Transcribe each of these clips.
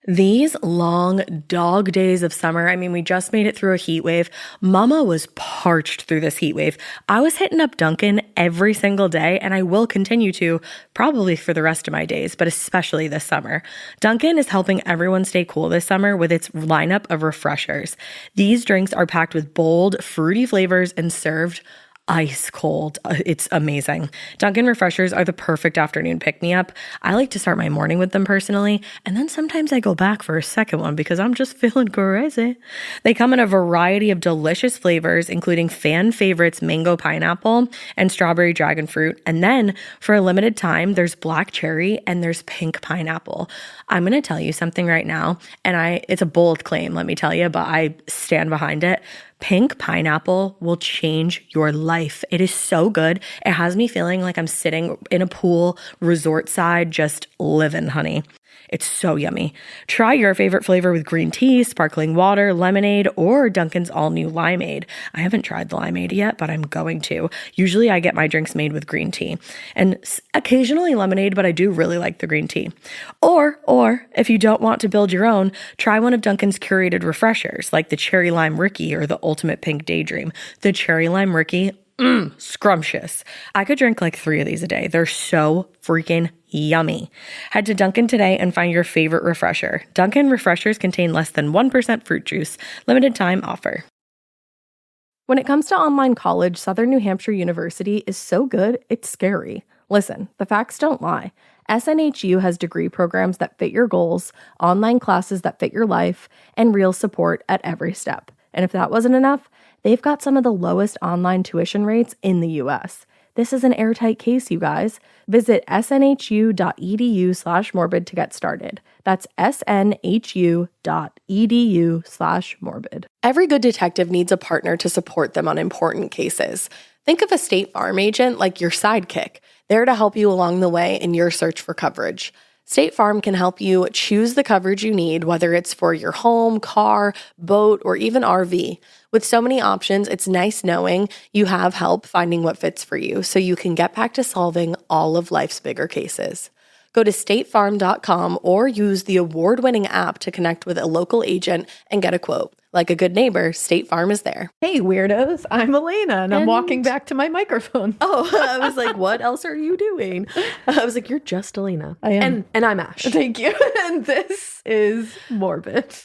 These long dog days of summer, I mean, we just made it through a heat wave. Mama was parched through this heat wave. I was hitting up Dunkin' every single day, and I will continue to probably for the rest of my days, but especially this summer. Dunkin' is helping everyone stay cool this summer with its lineup of refreshers. These drinks are packed with bold, fruity flavors and served ice cold. It's amazing. Dunkin' refreshers are the perfect afternoon pick-me-up. I like to start my morning with them personally, and then sometimes I go back for a second one because I'm just feeling crazy. They come in a variety of delicious flavors, including fan favorites mango pineapple and strawberry dragon fruit. And then for a limited time, there's black cherry and there's pink pineapple. I'm going to tell you something right now, and it's a bold claim, let me tell you, but I stand behind it. Pink pineapple will change your life. It is so good. It has me feeling like I'm sitting in a pool, resort side, just living, honey. It's so yummy. Try your favorite flavor with green tea, sparkling water, lemonade, or Dunkin's all-new limeade. I haven't tried the limeade yet, but I'm going to. Usually I get my drinks made with green tea and occasionally lemonade, but I do really like the green tea. Or if you don't want to build your own, try one of Dunkin's curated refreshers like the Cherry Lime Ricky or the Ultimate Pink Daydream. The Cherry Lime Ricky, scrumptious. I could drink like 3 of these a day. They're so freaking yummy. Head to Dunkin' today and find your favorite refresher. Dunkin' refreshers contain less than 1% fruit juice. Limited time offer. When it comes to online college, Southern New Hampshire University is so good, it's scary. Listen, the facts don't lie. SNHU has degree programs that fit your goals, online classes that fit your life, and real support at every step. And if that wasn't enough, they've got some of the lowest online tuition rates in the U.S. This is an airtight case, you guys. Visit snhu.edu/morbid to get started. That's snhu.edu/morbid. Every good detective needs a partner to support them on important cases. Think of a State Farm agent like your sidekick, there to help you along the way in your search for coverage. State Farm can help you choose the coverage you need, whether it's for your home, car, boat, or even RV. With so many options, it's nice knowing you have help finding what fits for you so you can get back to solving all of life's bigger cases. Go to statefarm.com or use the award-winning app to connect with a local agent and get a quote. Like a good neighbor, State Farm is there. Hey, weirdos. I'm Elena, and I'm walking back to my microphone. Oh, I was like, what else are you doing? I was like, you're just Elena. I am. And I'm Ash. Thank you. And this is Morbid.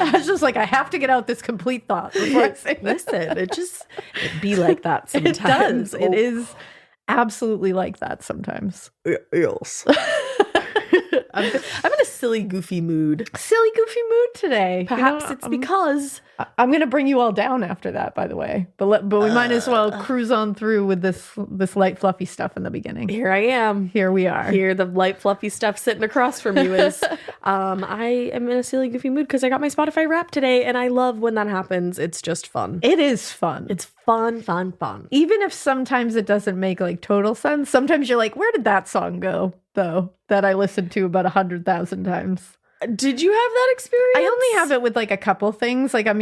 I was just like, I have to get out this complete thought before I say Listen, it be like that sometimes. It does. It is absolutely like that sometimes. Yes. I'm in a silly, goofy mood. Silly, goofy mood today. Perhaps it's because I'm going to bring you all down after that, by the way. But we might as well cruise on through with this light, fluffy stuff in the beginning. Here I am. Here we are. Here, the light, fluffy stuff sitting across from you is, I am in a silly, goofy mood because I got my Spotify Wrapped today, and I love when that happens. It's just fun. It is fun. It's fun, fun, fun. Even if sometimes it doesn't make like total sense. Sometimes you're like, where did that song go, though, that I listened to about 100,000 times? Did you have that experience? I only have it with like a couple things. Like I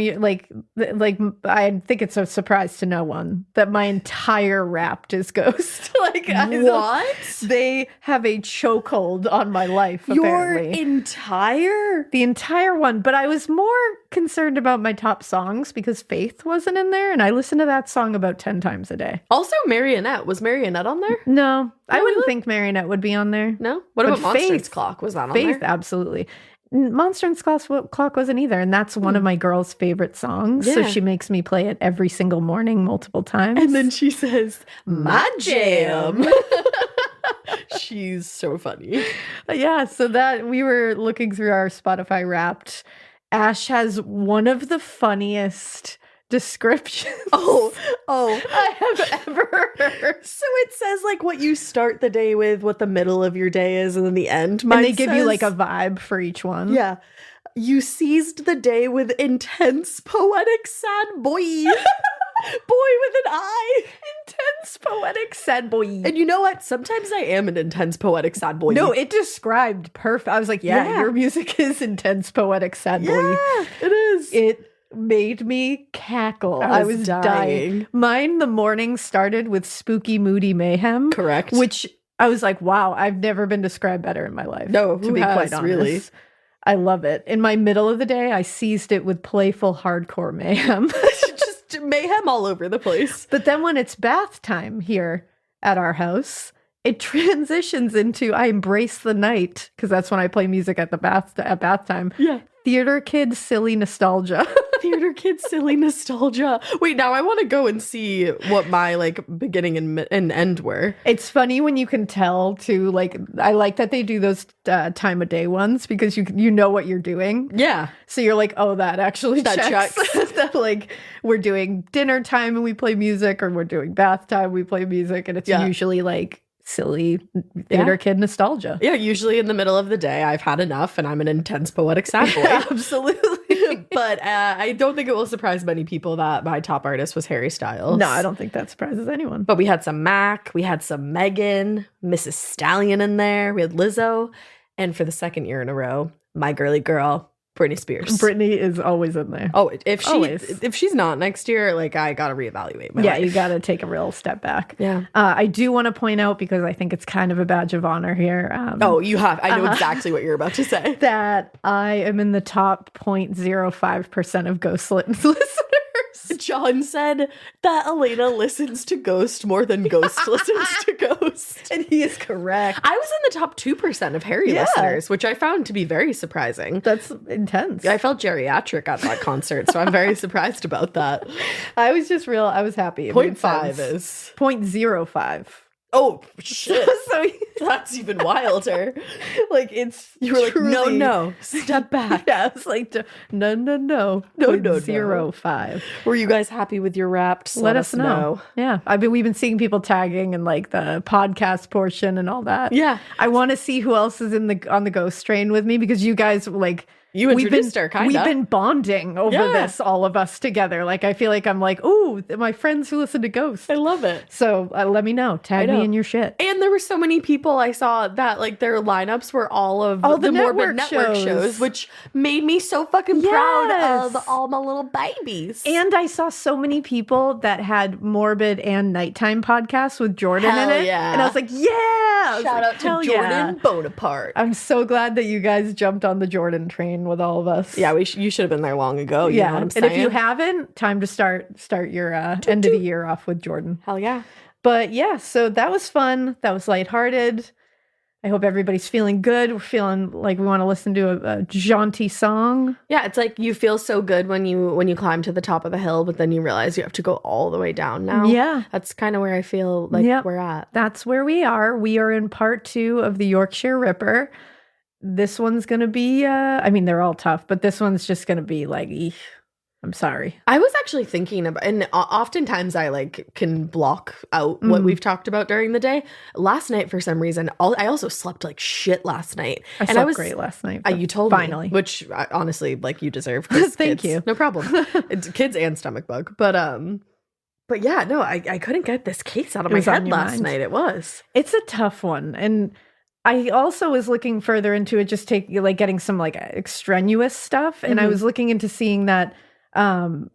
think it's a surprise to no one that my entire Wrapped is Ghost. Like what? They have a chokehold on my life. Apparently. The entire one. But I was more concerned about my top songs because Faith wasn't in there, and I listened to that song about 10 times a day. Also, Marionette. Was Marionette on there? No, I wouldn't think Marionette would be on there. No. What about Monsters Clock? Was that on there? Faith, absolutely. Monster and Clock wasn't either, and that's one of my girl's favorite songs. Yeah. So she makes me play it every single morning, multiple times. And then she says, "My jam." She's so funny. Yeah, so that we were looking through our Spotify Wrapped. Ash has one of the funniest descriptions I have ever heard. So it says like what you start the day with, what the middle of your day is, and then the end. And they give you like a vibe for each one. Yeah. You seized the day with intense poetic sad boy. Boy with an I. Intense poetic sad boy. And you know what? Sometimes I am an intense poetic sad boy. No, it described perfect. I was like, yeah, your music is intense poetic sad boy. Yeah, it is. It made me cackle. I was dying. Mine, the morning started with spooky, moody mayhem. Correct. Which I was like, wow, I've never been described better in my life. No, to be quite honest. Really? I love it. In my middle of the day, I seized it with playful hardcore mayhem. Just mayhem all over the place. But then when it's bath time here at our house, it transitions into I embrace the night, because that's when I play music at bath time. Yeah. Theater kid silly nostalgia. Theater kid silly nostalgia. Wait, now I want to go and see what my like beginning and end were. It's funny when you can tell too. Like, I like that they do those time of day ones, because you know what you're doing. Yeah. So you're like, oh, that actually checks. That like we're doing dinner time and we play music, or we're doing bath time, we play music, and it's usually like silly theater kid nostalgia. Yeah, usually in the middle of the day, I've had enough and I'm an intense poetic sad boy. Absolutely. But I don't think it will surprise many people that my top artist was Harry Styles. No, I don't think that surprises anyone. But we had some Mac, we had some Megan, Mrs. Stallion in there, we had Lizzo, and for the second year in a row, my girly girl, Britney Spears. Britney is always in there. Oh, if she's not next year, like I gotta reevaluate my life. You gotta take a real step back. Yeah. I do want to point out, because I think it's kind of a badge of honor here. You have. I know exactly what you're about to say. That I am in the top 0.05% of Ghost listeners. John said that Elena listens to Ghost more than Ghost listens to Ghost. And he is correct. I was in the top 2% of Harry listeners, which I found to be very surprising. That's intense. I felt geriatric at that concert, so I'm very surprised about that. I was happy. 0.5 is 0.05. Oh, shit. So that's even wilder. Like, you were truly, like, no, step back. Yeah, it's like, no. 0.05. Were you guys happy with your Wrapped? Let us know. Yeah. We've been seeing people tagging and like the podcast portion and all that. Yeah. I want to see who else is on the Ghost train with me, because you guys like, you introduced her, kind of. We've been bonding over this, all of us together. Like, I feel like I'm like, ooh, my friends who listen to Ghost. I love it. So let me know. Tag me in your shit. And there were so many people I saw that like their lineups were all the Morbid Network shows, which made me so fucking proud of all my little babies. And I saw so many people that had Morbid and Nighttime podcasts with Jordan in it. Yeah. And I was like, yeah. Shout out to Jordan Bonaparte. I'm so glad that you guys jumped on the Jordan train with all of us. Yeah, you should have been there long ago. You know what I'm saying? And if you haven't, time to start your end of the year off with Jordan. Hell yeah. But yeah, so that was fun. That was lighthearted. I hope everybody's feeling good. We're feeling like we want to listen to a jaunty song. Yeah, it's like you feel so good when you climb to the top of the hill, but then you realize you have to go all the way down now. Yeah. That's kind of where I feel like we're at. That's where we are. We are in part 2 of the Yorkshire Ripper. This one's going to be, I mean, they're all tough, but this one's just going to be like, I'm sorry. I was actually thinking about, and oftentimes I like can block out what we've talked about during the day. Last night, for some reason, I also slept like shit last night. I slept great last night. You told finally. me, which honestly, like you deserve. Thank you. No problem. It's kids and stomach bug, but yeah, no, I couldn't get this case out of my head last night. It's a tough one, and I also was looking further into it, just getting some like extraneous stuff, and I was looking into seeing that.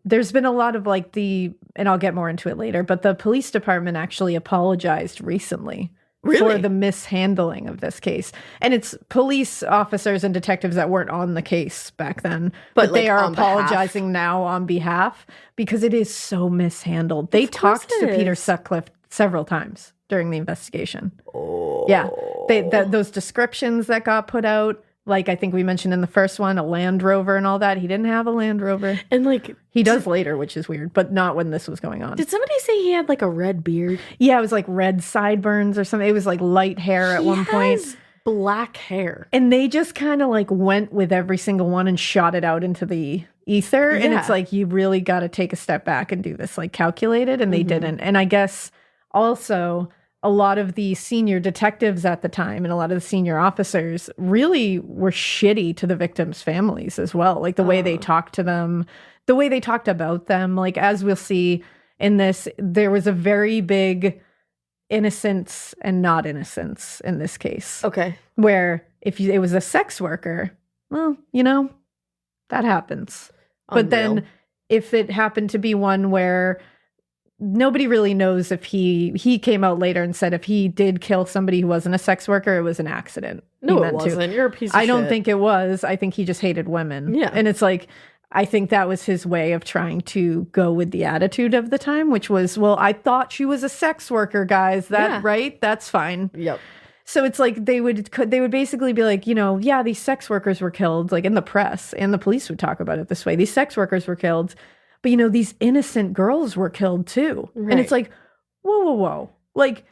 There's been a lot of like and I'll get more into it later, but the police department actually apologized recently for the mishandling of this case. And it's police officers and detectives that weren't on the case back then, but they are apologizing now on behalf, because it is so mishandled. They talked to Peter Sutcliffe several times during the investigation. Oh. Yeah. Those descriptions that got put out, like I think we mentioned in the first one, a Land Rover and all that. He didn't have a Land Rover. And like he does later, which is weird, but not when this was going on. Did somebody say he had like a red beard? Yeah, it was like red sideburns or something. It was like light hair at one point. Black hair. And they just kind of like went with every single one and shot it out into the ether. Yeah. And it's like, you really got to take a step back and do this like calculated. And they didn't. And I guess also a lot of the senior detectives at the time and a lot of the senior officers really were shitty to the victims' families as well. Like the way they talked to them, the way they talked about them. Like, as we'll see in this, there was a very big innocence and not innocence in this case. Okay. Where if it was a sex worker, well, that happens. But then if it happened to be one where nobody really knows if he came out later and said if he did kill somebody who wasn't a sex worker, it was an accident. No, it wasn't. You're a piece of shit. I don't think it was. I think he just hated women. Yeah. And it's like, I think that was his way of trying to go with the attitude of the time, which was, well, I thought she was a sex worker, guys. Right? That's fine. Yep. So it's like they would basically be like, yeah, these sex workers were killed, like in the press, and the police would talk about it this way. These sex workers were killed, but these innocent girls were killed too. Right. And it's like, whoa. Like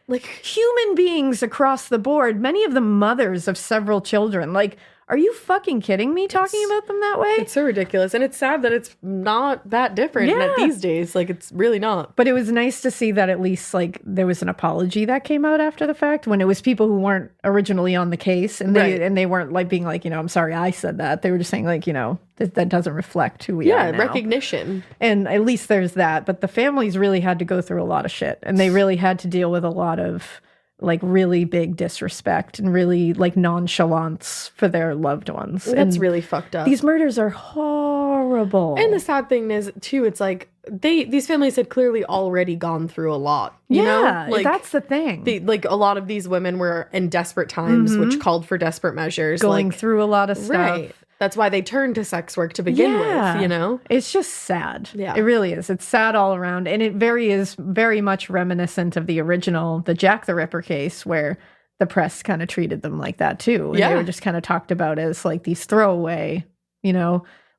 human beings across the board, many of them mothers of several children. Like, are you fucking kidding me talking about them that way? It's so ridiculous. And it's sad that it's not that different these days. Like, it's really not. But it was nice to see that at least, like, there was an apology that came out after the fact when it was people who weren't originally on the case. And they weren't, like, being like, I'm sorry I said that. They were just saying, like, that doesn't reflect who we are now. Recognition. And at least there's that. But the families really had to go through a lot of shit. And they really had to deal with a lot of, like, really big disrespect and really, like, nonchalance for their loved ones. That's really fucked up. These murders are horrible. And the sad thing is, too, it's like these families had clearly already gone through a lot. You know? Like, that's the thing. A lot of these women were in desperate times, which called for desperate measures. Going through a lot of stuff. Right. That's why they turned to sex work to begin with, It's just sad. Yeah. It really is. It's sad all around. And it is very much reminiscent of the original, the Jack the Ripper case, where the press kind of treated them like that too. And they were just kind of talked about as like these throwaway,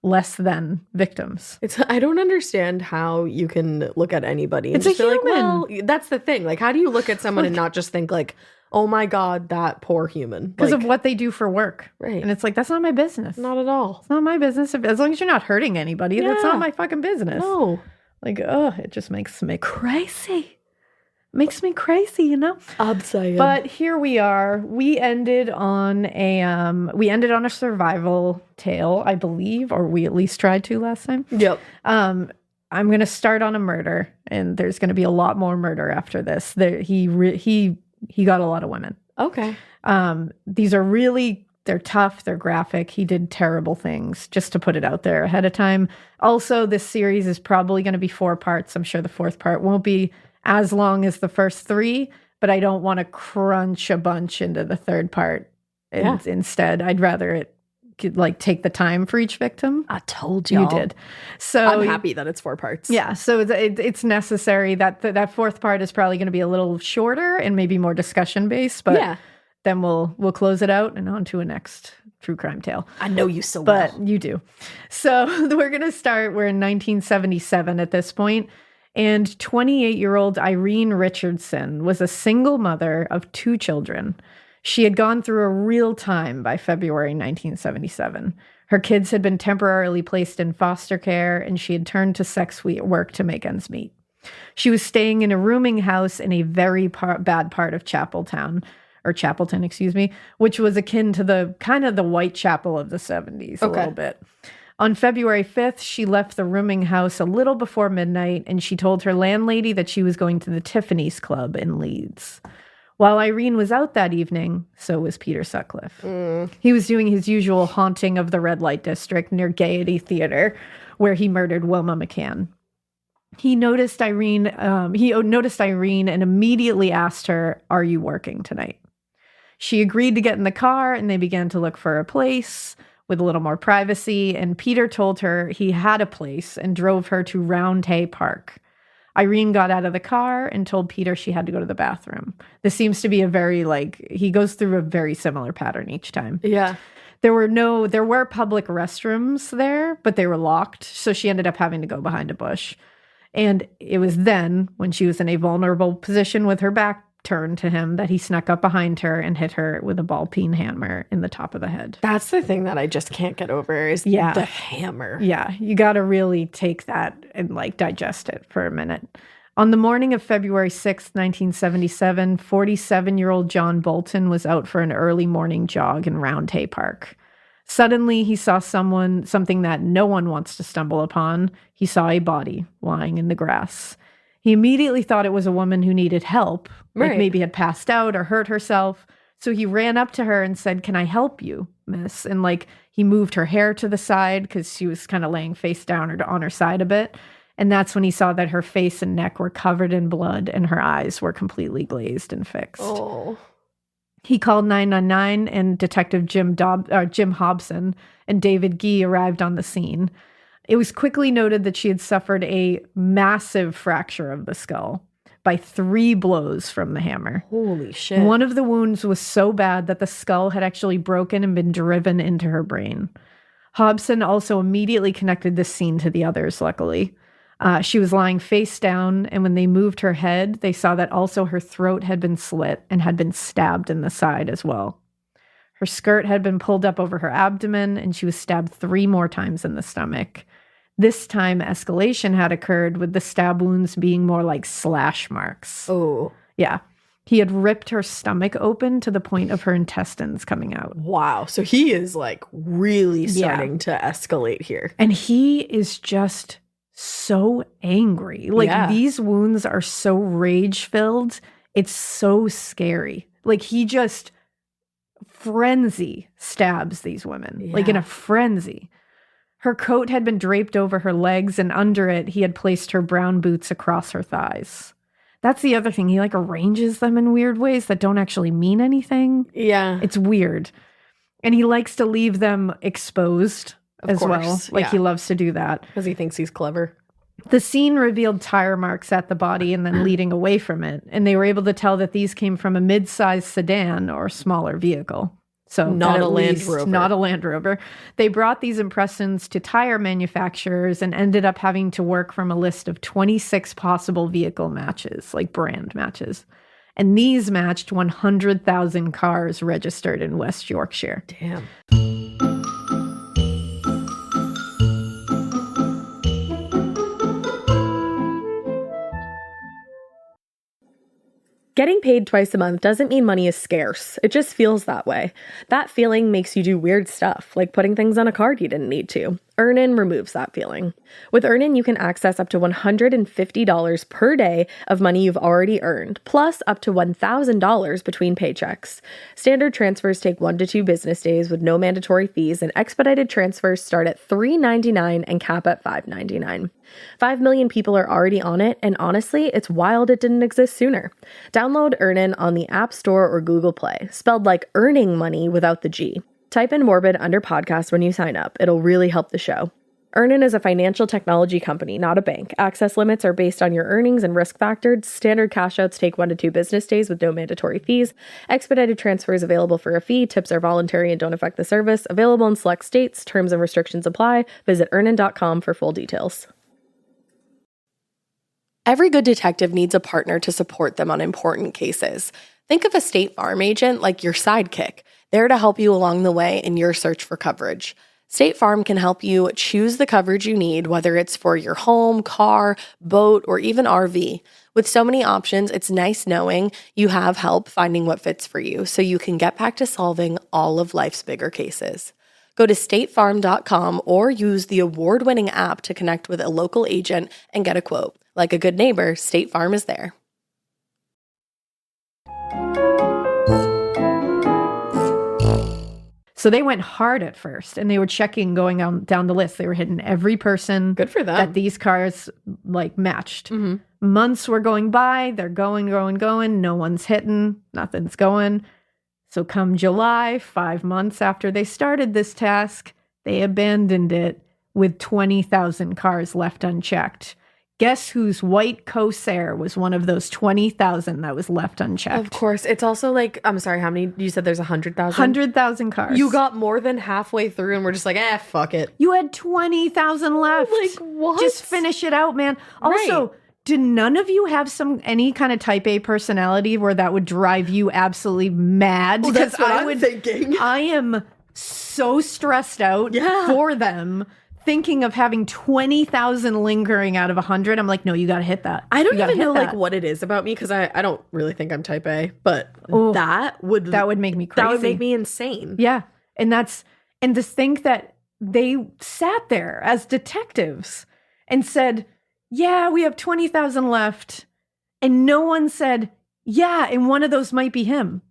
less than victims. I don't understand how you can look at anybody and it's just a be human. like, well, that's the thing. Like, how do you look at someone and not just think like, oh my God, that poor human. Because of what they do for work. Right. And it's like, that's not my business. Not at all. It's not my business. As long as you're not hurting anybody, that's not my fucking business. No. Like, it just makes me crazy. Makes me crazy, Obscene. But here we are. We ended on a survival tale, I believe, or we at least tried to last time. Yep. I'm going to start on a murder, and there's going to be a lot more murder after this. He got a lot of women. Okay. These are really, they're tough, they're graphic. He did terrible things, just to put it out there ahead of time. Also, this series is probably going to be 4 parts. I'm sure the 4th part won't be as long as the first 3, but I don't want to crunch a bunch into the 3rd part. Instead, I'd rather it take the time for each victim. I told you. You did. So I'm happy that it's 4 parts. Yeah. So it's necessary that that 4th part is probably going to be a little shorter and maybe more discussion based, but then we'll close it out and on to a next true crime tale. I know you so well. But you do. So we're going to start. We're in 1977 at this point, and 28-year-old Irene Richardson was a single mother of 2 children. She had gone through a real time by February 1977. Her kids had been temporarily placed in foster care, and she had turned to sex work to make ends meet. She was staying in a rooming house in a very bad part of Chapelton, which was akin to the kind of the Whitechapel of the 70s a little bit. On February 5th, she left the rooming house a little before midnight, and she told her landlady that she was going to the Tiffany's Club in Leeds. While Irene was out that evening, so was Peter Sutcliffe. He was doing his usual haunting of the red light district near Gaiety Theatre, where he murdered Wilma McCann. He noticed Irene and immediately asked her, "Are you working tonight?" She agreed to get in the car, and they began to look for a place with a little more privacy, and Peter told her he had a place and drove her to Roundhay Park. Irene got out of the car and told Peter she had to go to the bathroom. This seems to be a very, he goes through a very similar pattern each time. Yeah. There were public restrooms there, but they were locked, so she ended up having to go behind a bush. And it was then, when she was in a vulnerable position with her back turned to him, that he snuck up behind her and hit her with a ball-peen hammer in the top of the head. That's the thing that I just can't get over is the hammer. Yeah, you got to really take that and digest it for a minute. On the morning of February 6th, 1977, 47-year-old John Bolton was out for an early morning jog in Roundhay Park. Suddenly, he saw something that no one wants to stumble upon. He saw a body lying in the grass. He immediately thought it was a woman who needed help, like maybe had passed out or hurt herself. So he ran up to her and said, "Can I help you, miss?" And he moved her hair to the side because she was kind of laying face down or on her side a bit. And that's when he saw that her face and neck were covered in blood and her eyes were completely glazed and fixed. Oh. He called 999 and Detective Jim Hobson and David Gee arrived on the scene. It was quickly noted that she had suffered a massive fracture of the skull by 3 blows from the hammer. Holy shit. One of the wounds was so bad that the skull had actually broken and been driven into her brain. Hobson also immediately connected this scene to the others, luckily. She was lying face down, and when they moved her head, they saw that also her throat had been slit and had been stabbed in the side as well. Her skirt had been pulled up over her abdomen, and she was stabbed 3 more times in the stomach. This time, escalation had occurred, with the stab wounds being more like slash marks. Oh. Yeah. He had ripped her stomach open to the point of her intestines coming out. Wow. So he is really starting to escalate here. And he is just so angry. These wounds are so rage-filled. It's so scary. He just frenzy stabs these women. In a frenzy. Her coat had been draped over her legs, and under it, he had placed her brown boots across her thighs. That's the other thing. He arranges them in weird ways that don't actually mean anything. Yeah. It's weird. And he likes to leave them exposed as well. He loves to do that. Because he thinks he's clever. The scene revealed tire marks at the body and then leading away from it. And they were able to tell that these came from a mid-sized sedan or smaller vehicle. So not a Land Rover. Not a Land Rover. They brought these impressions to tire manufacturers and ended up having to work from a list of 26 possible vehicle matches, brand matches. And these matched 100,000 cars registered in West Yorkshire. Damn. Getting paid twice a month doesn't mean money is scarce. It just feels that way. That feeling makes you do weird stuff, like putting things on a card you didn't need to. Earnin removes that feeling. With Earnin, you can access up to $150 per day of money you've already earned, plus up to $1,000 between paychecks. Standard transfers take 1 to 2 business days with no mandatory fees, and expedited transfers start at $3.99 and cap at $5.99. 5 million people are already on it, and honestly, it's wild it didn't exist sooner. Download Earnin on the App Store or Google Play, spelled like earning money without the G. Type in Morbid under podcast when you sign up. It'll really help the show. Earnin is a financial technology company, not a bank. Access limits are based on your earnings and risk factors. Standard cash outs take 1 to 2 business days with no mandatory fees. Expedited transfers available for a fee. Tips are voluntary and don't affect the service. Available in select states. Terms and restrictions apply. Visit earnin.com for full details. Every good detective needs a partner to support them on important cases. Think of a State Farm agent like your sidekick, there to help you along the way in your search for coverage. State Farm can help you choose the coverage you need, whether it's for your home, car, boat, or even RV. With so many options, it's nice knowing you have help finding what fits for you so you can get back to solving all of life's bigger cases. Go to statefarm.com or use the award-winning app to connect with a local agent and get a quote. Like a good neighbor, State Farm is there. So they went hard at first, and they were checking going down the list. They were hitting every person. Good for them. That these cars matched. Mm-hmm. Months were going by. They're going. No one's hitting. Nothing's going. So come July, 5 months after they started this task, they abandoned it with 20,000 cars left unchecked. Guess whose white Corsair was one of those 20,000 that was left unchecked? Of course. It's also I'm sorry, how many? You said there's 100,000? 100,000 cars. You got more than halfway through and we're just fuck it. You had 20,000 left. What? Just finish it out, man. Also, right. Do none of you have any kind of type A personality where that would drive you absolutely mad? Well, that's what I'm thinking. I am so stressed out for them, thinking of having 20,000 lingering out of 100. I'm like, no, you got to hit that. I don't You gotta even know hit like that. what it is about me because I don't really think I'm type A, but that would make me crazy. That would make me insane. Yeah. And to think that they sat there as detectives and said, yeah, we have 20,000 left. And no one said, yeah, and one of those might be him.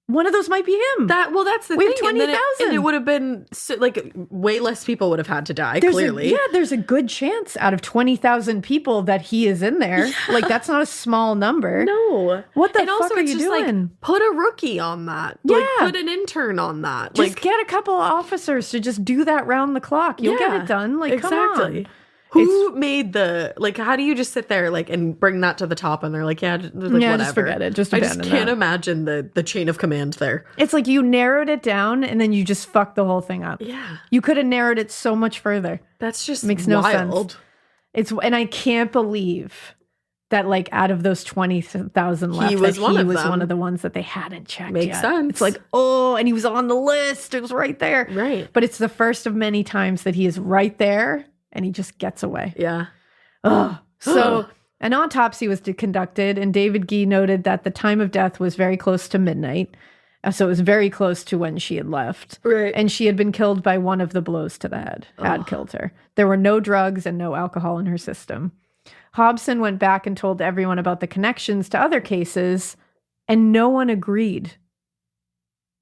One of those might be him. That's the We thing. have 20,000. And it would have been like way less people would have had to die. Clearly, there's a good chance out of 20,000 people that he is in there. Like that's not a small number. No. What the and fuck also, are it's you just doing? like put a rookie on that. Yeah. Like put an intern on that. Just like get a couple of officers to just do that round the clock. You'll get it done. Like come on. Who made the like? How do you just sit there like and bring that to the top and they're like, whatever. Just forget it. Just I just abandon can't that. imagine the chain of command there. It's like you narrowed it down and then you just fucked the whole thing up. Yeah, you could have narrowed it so much further. That's just makes no wild. sense. And I can't believe that like out of those 20,000 left, he was one of the ones that they hadn't checked. Makes yet. sense. It's like, oh, and he was on the list. It was right there. Right. But it's the first of many times that he is right there and he just gets away. Yeah. Ugh. So an autopsy was conducted, and David Gee noted that the time of death was very close to midnight. So it was very close to when she had left. Right. And she had been killed by one of the blows to the head. Had killed her. There were no drugs and no alcohol in her system. Hobson went back and told everyone about the connections to other cases, and no one agreed.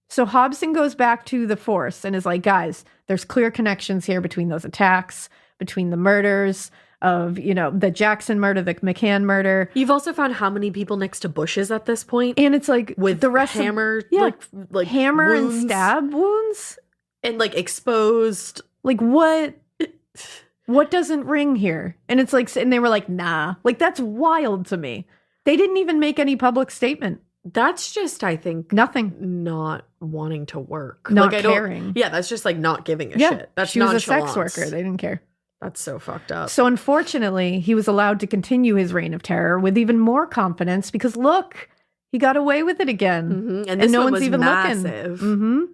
So Hobson goes back to the force and is like, guys, there's clear connections here between those attacks, between the murders of, the Jackson murder, the McCann murder. You've also found how many people next to bushes at this point? And it's like with the rest hammer, like hammer wounds, and stab wounds and like exposed. Like what doesn't ring here? And it's like, and they were like, nah, like that's wild to me. They didn't even make any public statement. That's just, I think, nothing. Not wanting to work, not like, caring. Yeah, that's just like not giving a shit. That's she was a sex worker. They didn't care. That's so fucked up. So unfortunately, he was allowed to continue his reign of terror with even more confidence because look, he got away with it again, and this no one one's was even massive. looking.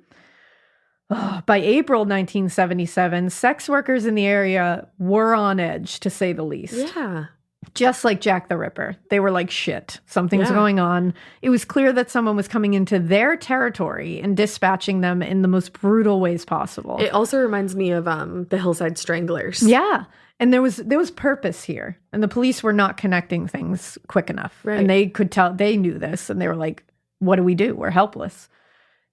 By April 1977, sex workers in the area were on edge, to say the least. Yeah. Just like Jack the Ripper. They were like, shit, something's going on. It was clear that someone was coming into their territory and dispatching them in the most brutal ways possible. It also reminds me of the Hillside Stranglers. Yeah. And there was purpose here. And the police were not connecting things quick enough. Right. And they could tell, they knew this. And they were like, what do we do? We're helpless.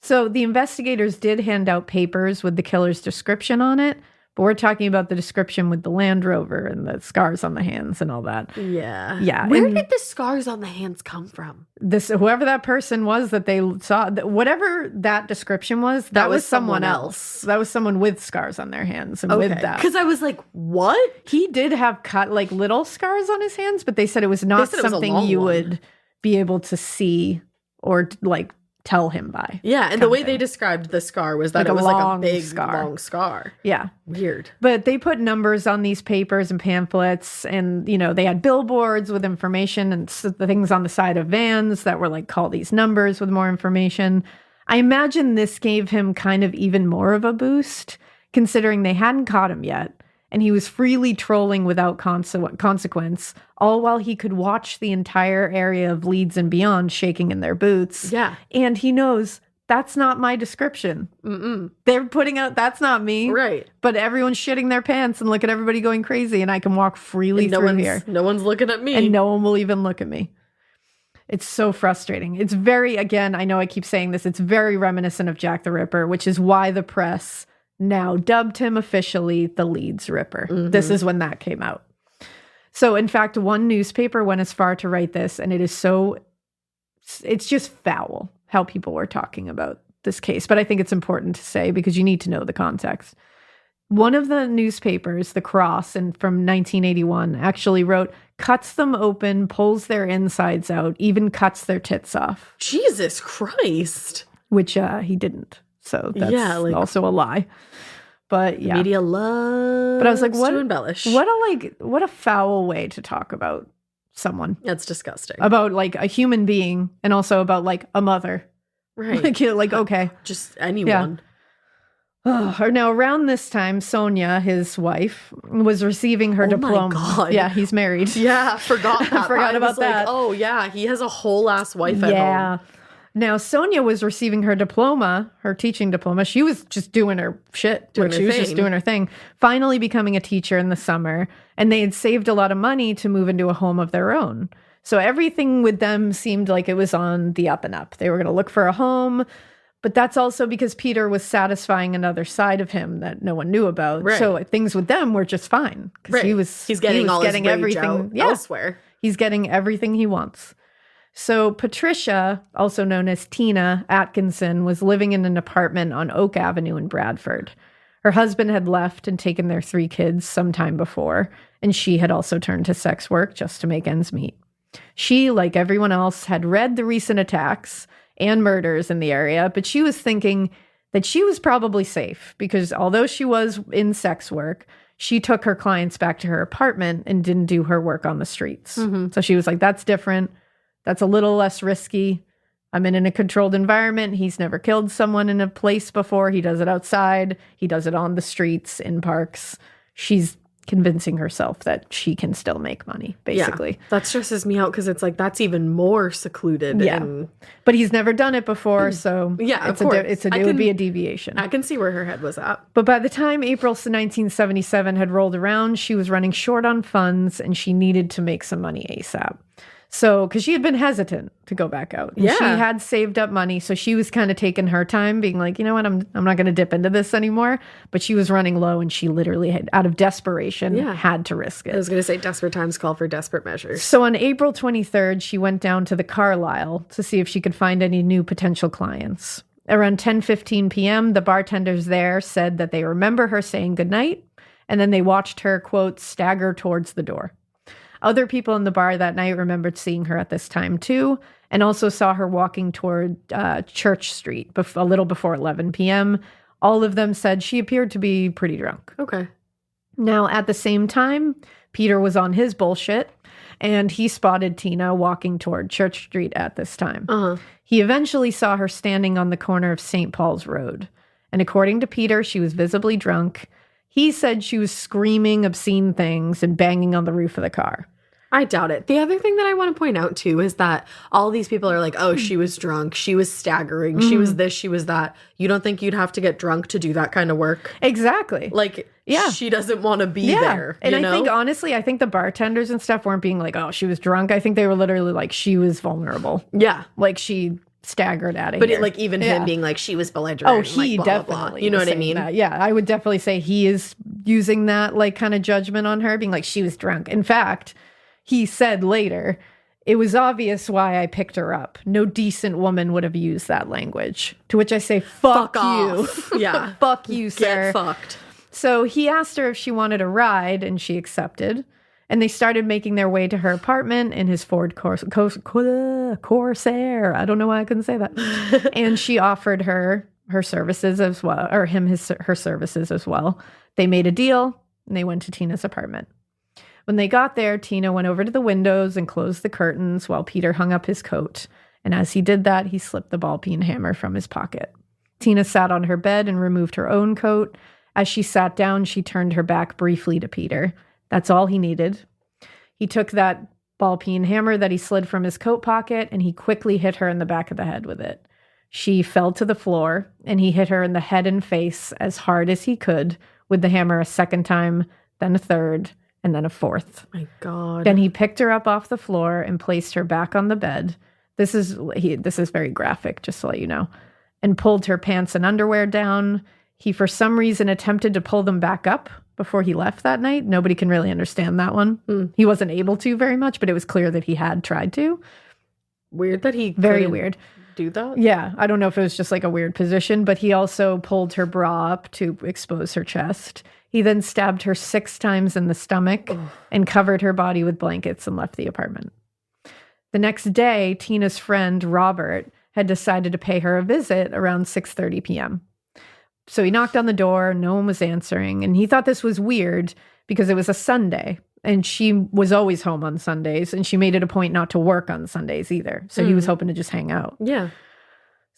So the investigators did hand out papers with the killer's description on it. But we're talking about the description with the Land Rover and the scars on the hands and all that. Yeah. Yeah. Where did the scars on the hands come from? Whoever that person was that they saw, whatever that description was, that was someone else. That was someone with scars on their hands and with that. Because I was like, what? He did have cut like little scars on his hands, but they said it was not something you would be able to see or like tell him by. Yeah, and the way they described the scar was that it was like a big, long scar. Yeah. Weird. But they put numbers on these papers and pamphlets, and, they had billboards with information and the things on the side of vans that were like, call these numbers with more information. I imagine this gave him kind of even more of a boost, considering they hadn't caught him yet. And he was freely trolling without consequence, all while he could watch the entire area of Leeds and beyond shaking in their boots. Yeah. And he knows that's not my description. They're putting out, that's not me. Right. But everyone's shitting their pants and look at everybody going crazy, and I can walk freely through here. No one's looking at me. And no one will even look at me. It's so frustrating. It's very, again, I know I keep saying this, it's very reminiscent of Jack the Ripper, which is why the press now dubbed him officially the Leeds Ripper. This is when that came out. So, in fact, one newspaper went as far to write this, and it's just foul how people were talking about this case. But I think it's important to say because you need to know the context. One of the newspapers, The Cross, and from 1981, actually wrote, cuts them open, pulls their insides out, even cuts their tits off. Jesus Christ. Which he didn't. So that's also a lie. But yeah. Media loves but I was like, to embellish. What a foul way to talk about someone. That's disgusting. About like a human being and also about like a mother. Right. Like okay. Just anyone. Now, around this time, Sonia, his wife, was receiving her diploma. My God. Yeah, he's married. Yeah, forgot that. Forgot I about was like, that. oh, yeah, he has a whole ass wife at home. Now, Sonia was receiving her diploma, her teaching diploma. She was just doing her shit. Doing she her was just thing. doing her thing. Finally becoming a teacher in the summer. And they had saved a lot of money to move into a home of their own. So everything with them seemed like it was on the up and up. They were going to look for a home. But that's also because Peter was satisfying another side of him that no one knew about. Right. So things with them were just fine. Because He's getting all his rage everything out elsewhere. He's getting everything he wants. So Patricia, also known as Tina Atkinson, was living in an apartment on Oak Avenue in Bradford. Her husband had left and taken their 3 kids sometime before, and she had also turned to sex work just to make ends meet. She, like everyone else, had read the recent attacks and murders in the area, but she was thinking that she was probably safe because although she was in sex work, she took her clients back to her apartment and didn't do her work on the streets. Mm-hmm. So she was like, that's different. That's a little less risky. I'm in a controlled environment. He's never killed someone in a place before. He does it outside. He does it on the streets, in parks. She's convincing herself that she can still make money, basically. Yeah, that stresses me out because it's like that's even more secluded. Yeah. And But he's never done it before, so yeah, it's of course. it would be a deviation. I can see where her head was at. But by the time April 1977 had rolled around, she was running short on funds and she needed to make some money ASAP. So, because she had been hesitant to go back out. And Yeah. she had saved up money. So she was kind of taking her time, being like, you know what, I'm not going to dip into this anymore. But she was running low and she literally had, out of desperation, had to risk it. I was going to say desperate times call for desperate measures. So on April 23rd, she went down to the Carlisle to see if she could find any new potential clients. Around 10:15 p.m., the bartenders there said that they remember her saying goodnight, and then they watched her, quote, stagger towards the door. Other people in the bar that night remembered seeing her at this time too, and also saw her walking toward Church Street a little before 11 p.m. All of them said she appeared to be pretty drunk. Okay. Now, at the same time, Peter was on his bullshit, and he spotted Tina walking toward Church Street at this time. He eventually saw her standing on the corner of St. Paul's Road, and according to Peter, she was visibly drunk. He said she was screaming obscene things and banging on the roof of the car. I doubt it. The other thing that I want to point out too is that all these people are like, oh, she was drunk, she was staggering, she was this, she was that. You don't think you'd have to get drunk to do that kind of work? Exactly. Like, Yeah. she doesn't want to be there. And you I know? think, honestly, I think the bartenders and stuff weren't being like, oh, she was drunk. I think they were literally like, she was vulnerable. Yeah. Like, she staggered out of But here. even Yeah. him being like, she was belligerent. Oh, he like, blah, definitely. blah, blah. You know was what I saying mean? that. Yeah, I would definitely say he is using that like kind of judgment on her, being like, she was drunk. In fact, he said later, it was obvious why I picked her up. No decent woman would have used that language. To which I say, fuck you. off. Yeah. Fuck you, sir. Get fucked. So he asked her if she wanted a ride, and she accepted. And they started making their way to her apartment in his Ford Corsair. I don't know why I couldn't say that. And she offered her services as well, or him her services as well. They made a deal, and they went to Tina's apartment. When they got there, Tina went over to the windows and closed the curtains while Peter hung up his coat. And as he did that, he slipped the ball-peen hammer from his pocket. Tina sat on her bed and removed her own coat. As she sat down, she turned her back briefly to Peter. That's all he needed. He took that ball-peen hammer that he slid from his coat pocket, and he quickly hit her in the back of the head with it. She fell to the floor, and he hit her in the head and face as hard as he could with the hammer a second time, then a third, and then a fourth. My God. Then he picked her up off the floor and placed her back on the bed. This is very graphic, just to let you know. And pulled her pants and underwear down. He, for some reason, attempted to pull them back up before he left that night. Nobody can really understand that one. He wasn't able to very much, but it was clear that he had tried to. Weird that he Very couldn't weird. do that. Yeah, I don't know if it was just like a weird position, but he also pulled her bra up to expose her chest. He then stabbed her 6 times in the stomach and covered her body with blankets and left the apartment. The next day, Tina's friend, Robert, had decided to pay her a visit around 6:30 p.m. So he knocked on the door, no one was answering, and he thought this was weird because it was a Sunday, and she was always home on Sundays, and she made it a point not to work on Sundays either. So he was hoping to just hang out. Yeah.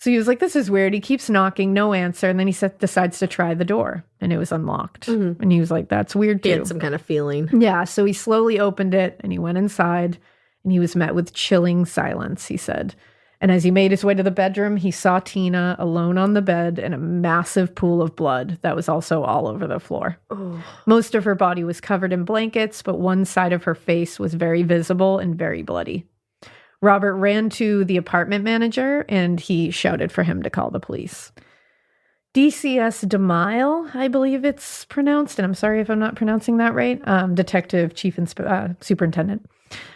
So he was like, this is weird. He keeps knocking, no answer. And then he decides to try the door, and it was unlocked. And he was like, that's weird too. He had some kind of feeling. Yeah, so he slowly opened it and he went inside, and he was met with chilling silence, he said. And as he made his way to the bedroom, he saw Tina alone on the bed in a massive pool of blood that was also all over the floor. Oh. Most of her body was covered in blankets, but one side of her face was very visible and very bloody. Robert ran to the apartment manager, and he shouted for him to call the police. DCS DeMille, I believe it's pronounced, and I'm sorry if I'm not pronouncing that right, Detective Chief Superintendent,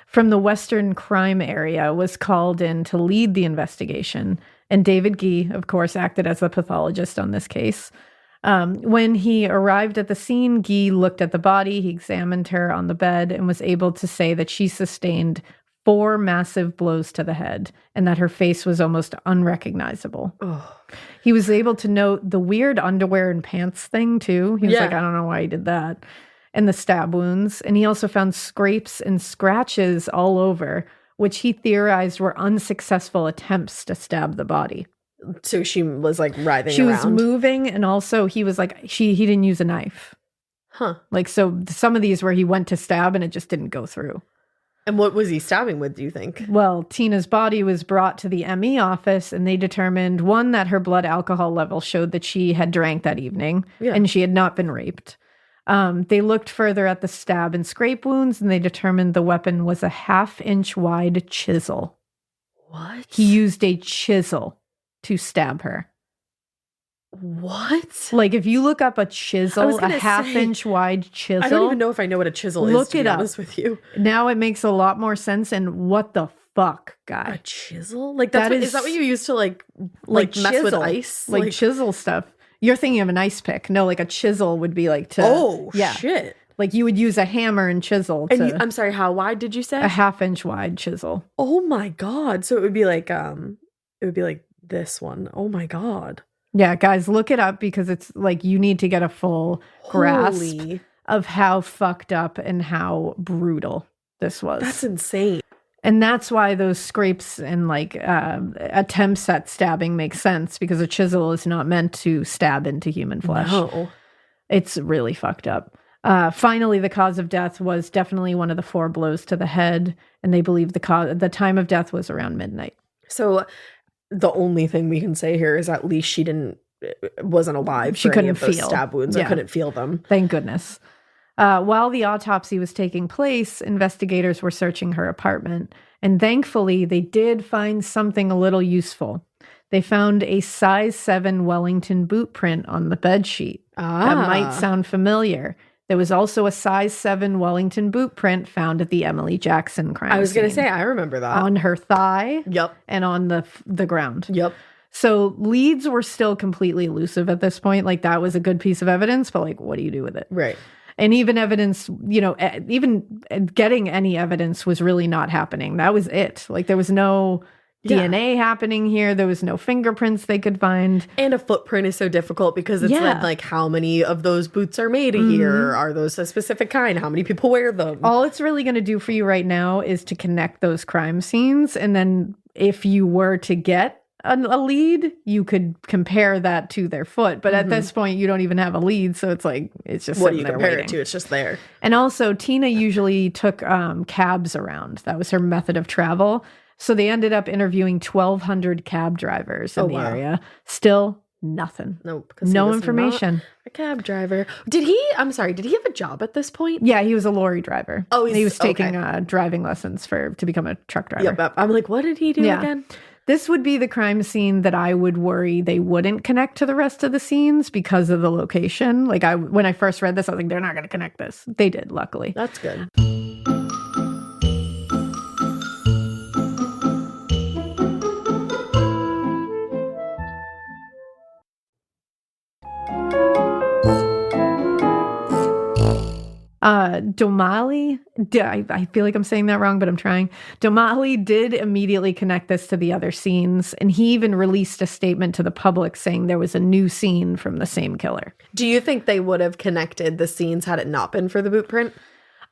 from the Western Crime Area was called in to lead the investigation, and David Gee, of course, acted as the pathologist on this case. When he arrived at the scene, Gee looked at the body, he examined her on the bed, and was able to say that she sustained 4 massive blows to the head, and that her face was almost unrecognizable. Oh. He was able to note the weird underwear and pants thing, too. He was Yeah. like, I don't know why he did that. And the stab wounds. And he also found scrapes and scratches all over, which he theorized were unsuccessful attempts to stab the body. So she was like writhing She was around. moving, and also he was like, he didn't use a knife. Huh. Like, so some of these where he went to stab and it just didn't go through. And what was he stabbing with, do you think? Well, Tina's body was brought to the ME office, and they determined, one, that her blood alcohol level showed that she had drank that evening, and she had not been raped. They looked further at the stab and scrape wounds, and they determined the weapon was a 1/2-inch wide chisel. What? He used a chisel to stab her. What? Like, if you look up a chisel, a gonna 1/2-inch wide chisel. I don't even know if I know what a chisel is, Look to it be up. honest with you. Now it makes a lot more sense. And what the fuck, A guy? chisel? Like that's That is that what you used to like mess with chisel. ice? Like chisel stuff. You're thinking of an ice pick. No, like a chisel would be like to. Shit. Like you would use a hammer and chisel to And I'm sorry, how wide did you say? a 1/2-inch wide chisel. Oh my god. So it would be like this one. Oh my god. Yeah, guys, look it up because it's like you need to get a full grasp Holy. of how fucked up and how brutal this was. That's insane. And that's why those scrapes and like attempts at stabbing make sense, because a chisel is not meant to stab into human flesh. No. It's really fucked up. Finally, the cause of death was definitely one of the 4 blows to the head, and they believe the time of death was around midnight. So the only thing we can say here is at least she wasn't alive. She for any couldn't of those feel. stab wounds. Yeah. I couldn't feel them. Thank goodness. While the autopsy was taking place, investigators were searching her apartment, and thankfully they did find something a little useful. They found a size 7 Wellington boot print on the bedsheet. That might sound familiar. There was also a size 7 Wellington boot print found at the Emily Jackson crime I was going to scene, say, I remember that. on her thigh Yep. and on the ground. Yep. So leads were still completely elusive at this point. Like, that was a good piece of evidence, but like, what do you do with it? Right. And even evidence, even getting any evidence was really not happening. That was it. Like, there was no DNA happening here. There was no fingerprints they could find. And a footprint is so difficult because it's like how many of those boots are made here? Are those a specific kind? How many people wear them? All it's really going to do for you right now is to connect those crime scenes. And then if you were to get a lead, you could compare that to their foot. But at this point, you don't even have a lead. So it's like, it's just What do you sitting there compare waiting. it to? It's just there. And also, Tina usually took cabs around. That was her method of travel. So they ended up interviewing 1,200 cab drivers in the area. Still nothing. No, because No information. A cab driver. Did he have a job at this point? Yeah, he was a lorry driver. Oh, he was taking okay. driving lessons to become a truck driver. Yep. I'm like, what did he do again? This would be the crime scene that I would worry they wouldn't connect to the rest of the scenes because of the location. Like, when I first read this, I was like, they're not going to connect this. They did, luckily. That's good. Domali, I feel like I'm saying that wrong, but I'm trying. Domali did immediately connect this to the other scenes, and he even released a statement to the public saying there was a new scene from the same killer. Do you think they would have connected the scenes had it not been for the boot print?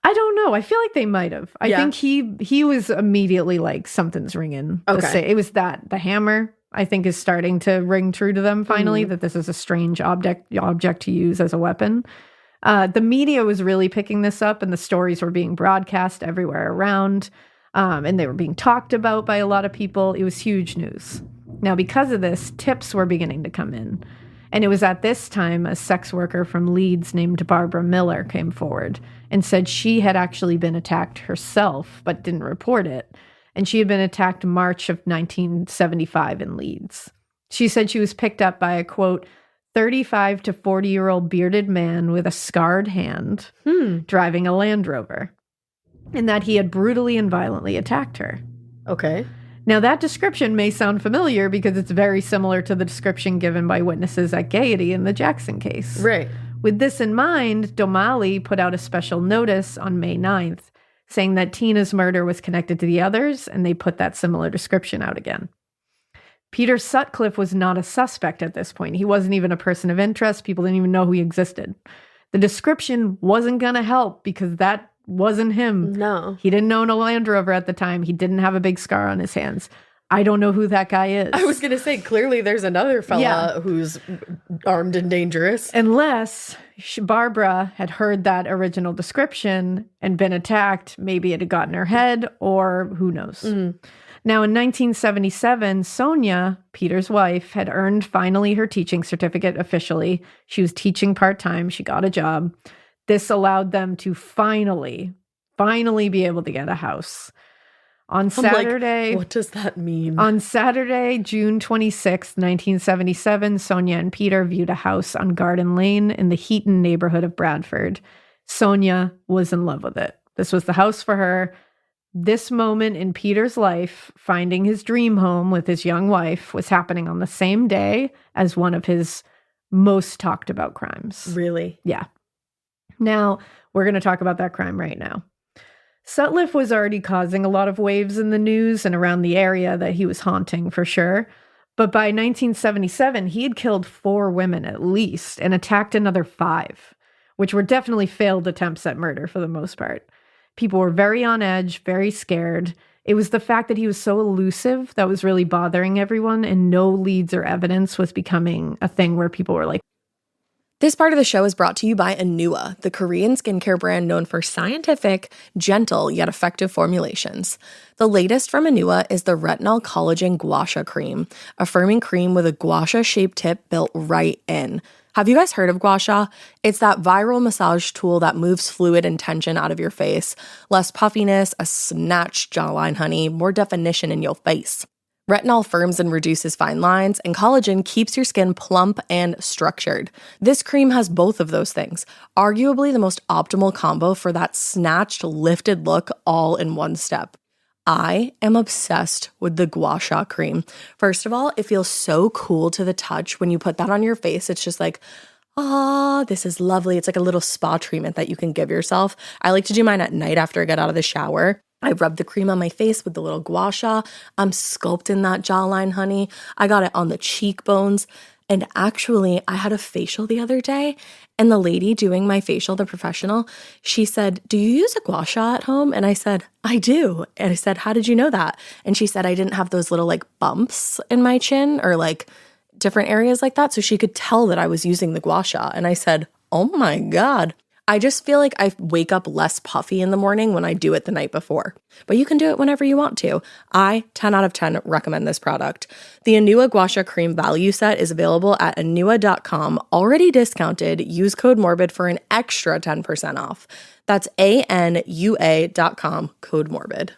I don't know. I feel like they might have. I think he was immediately like, something's ringing. Okay. It was the hammer I think, is starting to ring true to them finally, that this is a strange object to use as a weapon. The media was really picking this up, and the stories were being broadcast everywhere around, and they were being talked about by a lot of people. It was huge news. Now, because of this, tips were beginning to come in. And it was at this time a sex worker from Leeds named Barbara Miller came forward and said she had actually been attacked herself, but didn't report it. And she had been attacked March of 1975 in Leeds. She said she was picked up by a, quote, 35 to 40-year-old bearded man with a scarred hand driving a Land Rover, and that he had brutally and violently attacked her. Okay. Now, that description may sound familiar because it's very similar to the description given by witnesses at Gaiety in the Jackson case. Right. With this in mind, Domali put out a special notice on May 9th saying that Tina's murder was connected to the others, and they put that similar description out again. Peter Sutcliffe was not a suspect at this point. He wasn't even a person of interest. People didn't even know he existed. The description wasn't going to help because that wasn't him. No. He didn't own a Land Rover at the time. He didn't have a big scar on his hands. I don't know who that guy is. I was going to say, clearly there's another fella who's armed and dangerous. Unless Barbara had heard that original description and been attacked. Maybe it had gotten her head, or who knows. Mm-hmm. Now, in 1977, Sonia, Peter's wife, had earned finally her teaching certificate officially. She was teaching part-time. She got a job. This allowed them to finally be able to get a house. On Saturday... what does that mean? On Saturday, June 26, 1977, Sonia and Peter viewed a house on Garden Lane in the Heaton neighborhood of Bradford. Sonia was in love with it. This was the house for her. This moment in Peter's life, finding his dream home with his young wife, was happening on the same day as one of his most talked about crimes. Really? Yeah. Now, we're going to talk about that crime right now. Sutcliffe was already causing a lot of waves in the news and around the area that he was haunting, for sure. But by 1977, he had killed 4 women at least and attacked another 5, which were definitely failed attempts at murder for the most part. People were very on edge, very scared. It was the fact that he was so elusive that was really bothering everyone, and no leads or evidence was becoming a thing where people were like, This part of the show is brought to you by Anua, the Korean skincare brand known for scientific, gentle, yet effective formulations. The latest from Anua is the Retinol Collagen Gua Sha Cream, a firming cream with a gua sha-shaped tip built right in. Have you guys heard of gua sha? It's that viral massage tool that moves fluid and tension out of your face. Less puffiness, a snatched jawline, honey, more definition in your face. Retinol firms and reduces fine lines, and collagen keeps your skin plump and structured. This cream has both of those things, arguably the most optimal combo for that snatched, lifted look all in one step. I am obsessed with the Gua Sha cream. First of all, it feels so cool to the touch. When you put that on your face, it's just like, this is lovely. It's like a little spa treatment that you can give yourself. I like to do mine at night after I get out of the shower. I rub the cream on my face with the little gua sha. I'm sculpting that jawline, honey. I got it on the cheekbones. And actually, I had a facial the other day, and the lady doing my facial, the professional, she said, "Do you use a gua sha at home?" And I said, "I do." And I said, "How did you know that?" And she said, "I didn't have those little like bumps in my chin or like different areas like that." So she could tell that I was using the gua sha. And I said, "Oh my God." I just feel like I wake up less puffy in the morning when I do it the night before. But you can do it whenever you want to. I, 10 out of 10, recommend this product. The Anua Gua Sha Cream value set is available at anua.com, already discounted. Use code MORBID for an extra 10% off. That's ANUA.com, code MORBID.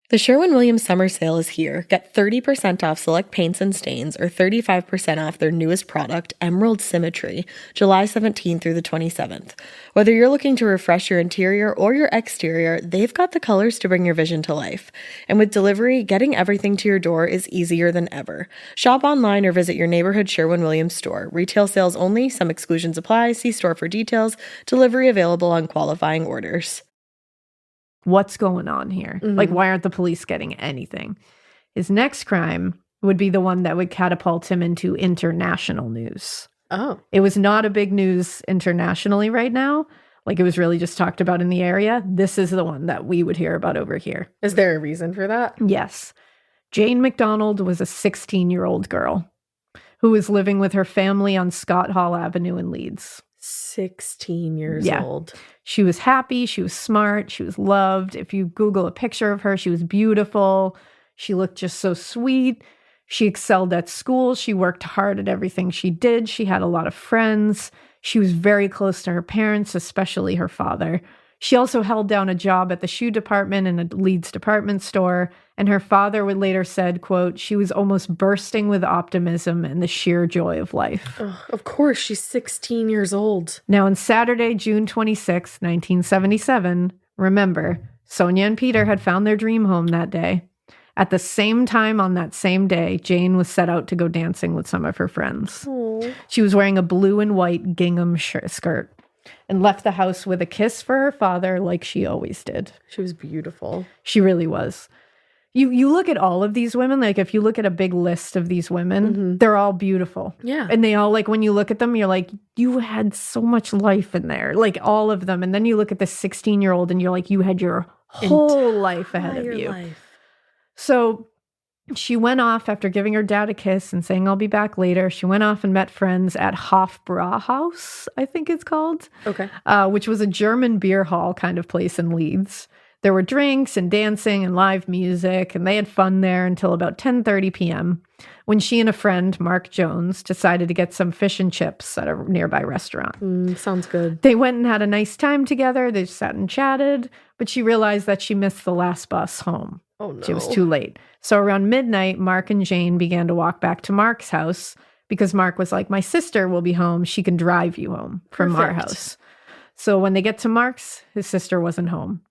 The Sherwin-Williams summer sale is here. Get 30% off select paints and stains or 35% off their newest product, Emerald Symmetry, July 17th through the 27th. Whether you're looking to refresh your interior or your exterior, they've got the colors to bring your vision to life. And with delivery, getting everything to your door is easier than ever. Shop online or visit your neighborhood Sherwin-Williams store. Retail sales only. Some exclusions apply. See store for details. Delivery available on qualifying orders. What's going on here? Mm-hmm. Like, why aren't the police getting anything? His next crime would be the one that would catapult him into international news. Oh. It was not a big news internationally right now. Like, it was really just talked about in the area. This is the one that we would hear about over here. Is there a reason for that? Yes. Jane McDonald was a 16-year-old girl who was living with her family on Scott Hall Avenue in Leeds. 16 years old. She was happy. She was smart. She was loved. If you Google a picture of her, she was beautiful. She looked just so sweet. She excelled at school. She worked hard at everything she did. She had a lot of friends. She was very close to her parents, especially her father. She also held down a job at the shoe department in a Leeds department store. And her father would later said, quote, she was almost bursting with optimism and the sheer joy of life. Of course, she's 16 years old. Now, on Saturday, June 26, 1977, remember, Sonia and Peter had found their dream home that day. At the same time on that same day, Jane was set out to go dancing with some of her friends. Aww. She was wearing a blue and white gingham skirt and left the house with a kiss for her father like she always did. She was beautiful. She really was. You look at all of these women, like if you look at a big list of these women, they're all beautiful. Yeah. And they all, like, when you look at them, you're like, you had so much life in there, like all of them. And then you look at the 16-year-old and you're like, you had your whole life ahead of you. Life. So she went off after giving her dad a kiss and saying, I'll be back later. She went off and met friends at Hofbrauhaus, I think it's called. Okay. Which was a German beer hall kind of place in Leeds. There were drinks and dancing and live music, and they had fun there until about 10:30 p.m. when she and a friend, Mark Jones, decided to get some fish and chips at a nearby restaurant. Sounds good. They went and had a nice time together. They sat and chatted, but she realized that she missed the last bus home. Oh, no. She was too late. So around midnight, Mark and Jane began to walk back to Mark's house because Mark was like, my sister will be home. She can drive you home from our Perfect. house. So when they get to Mark's, his sister wasn't home.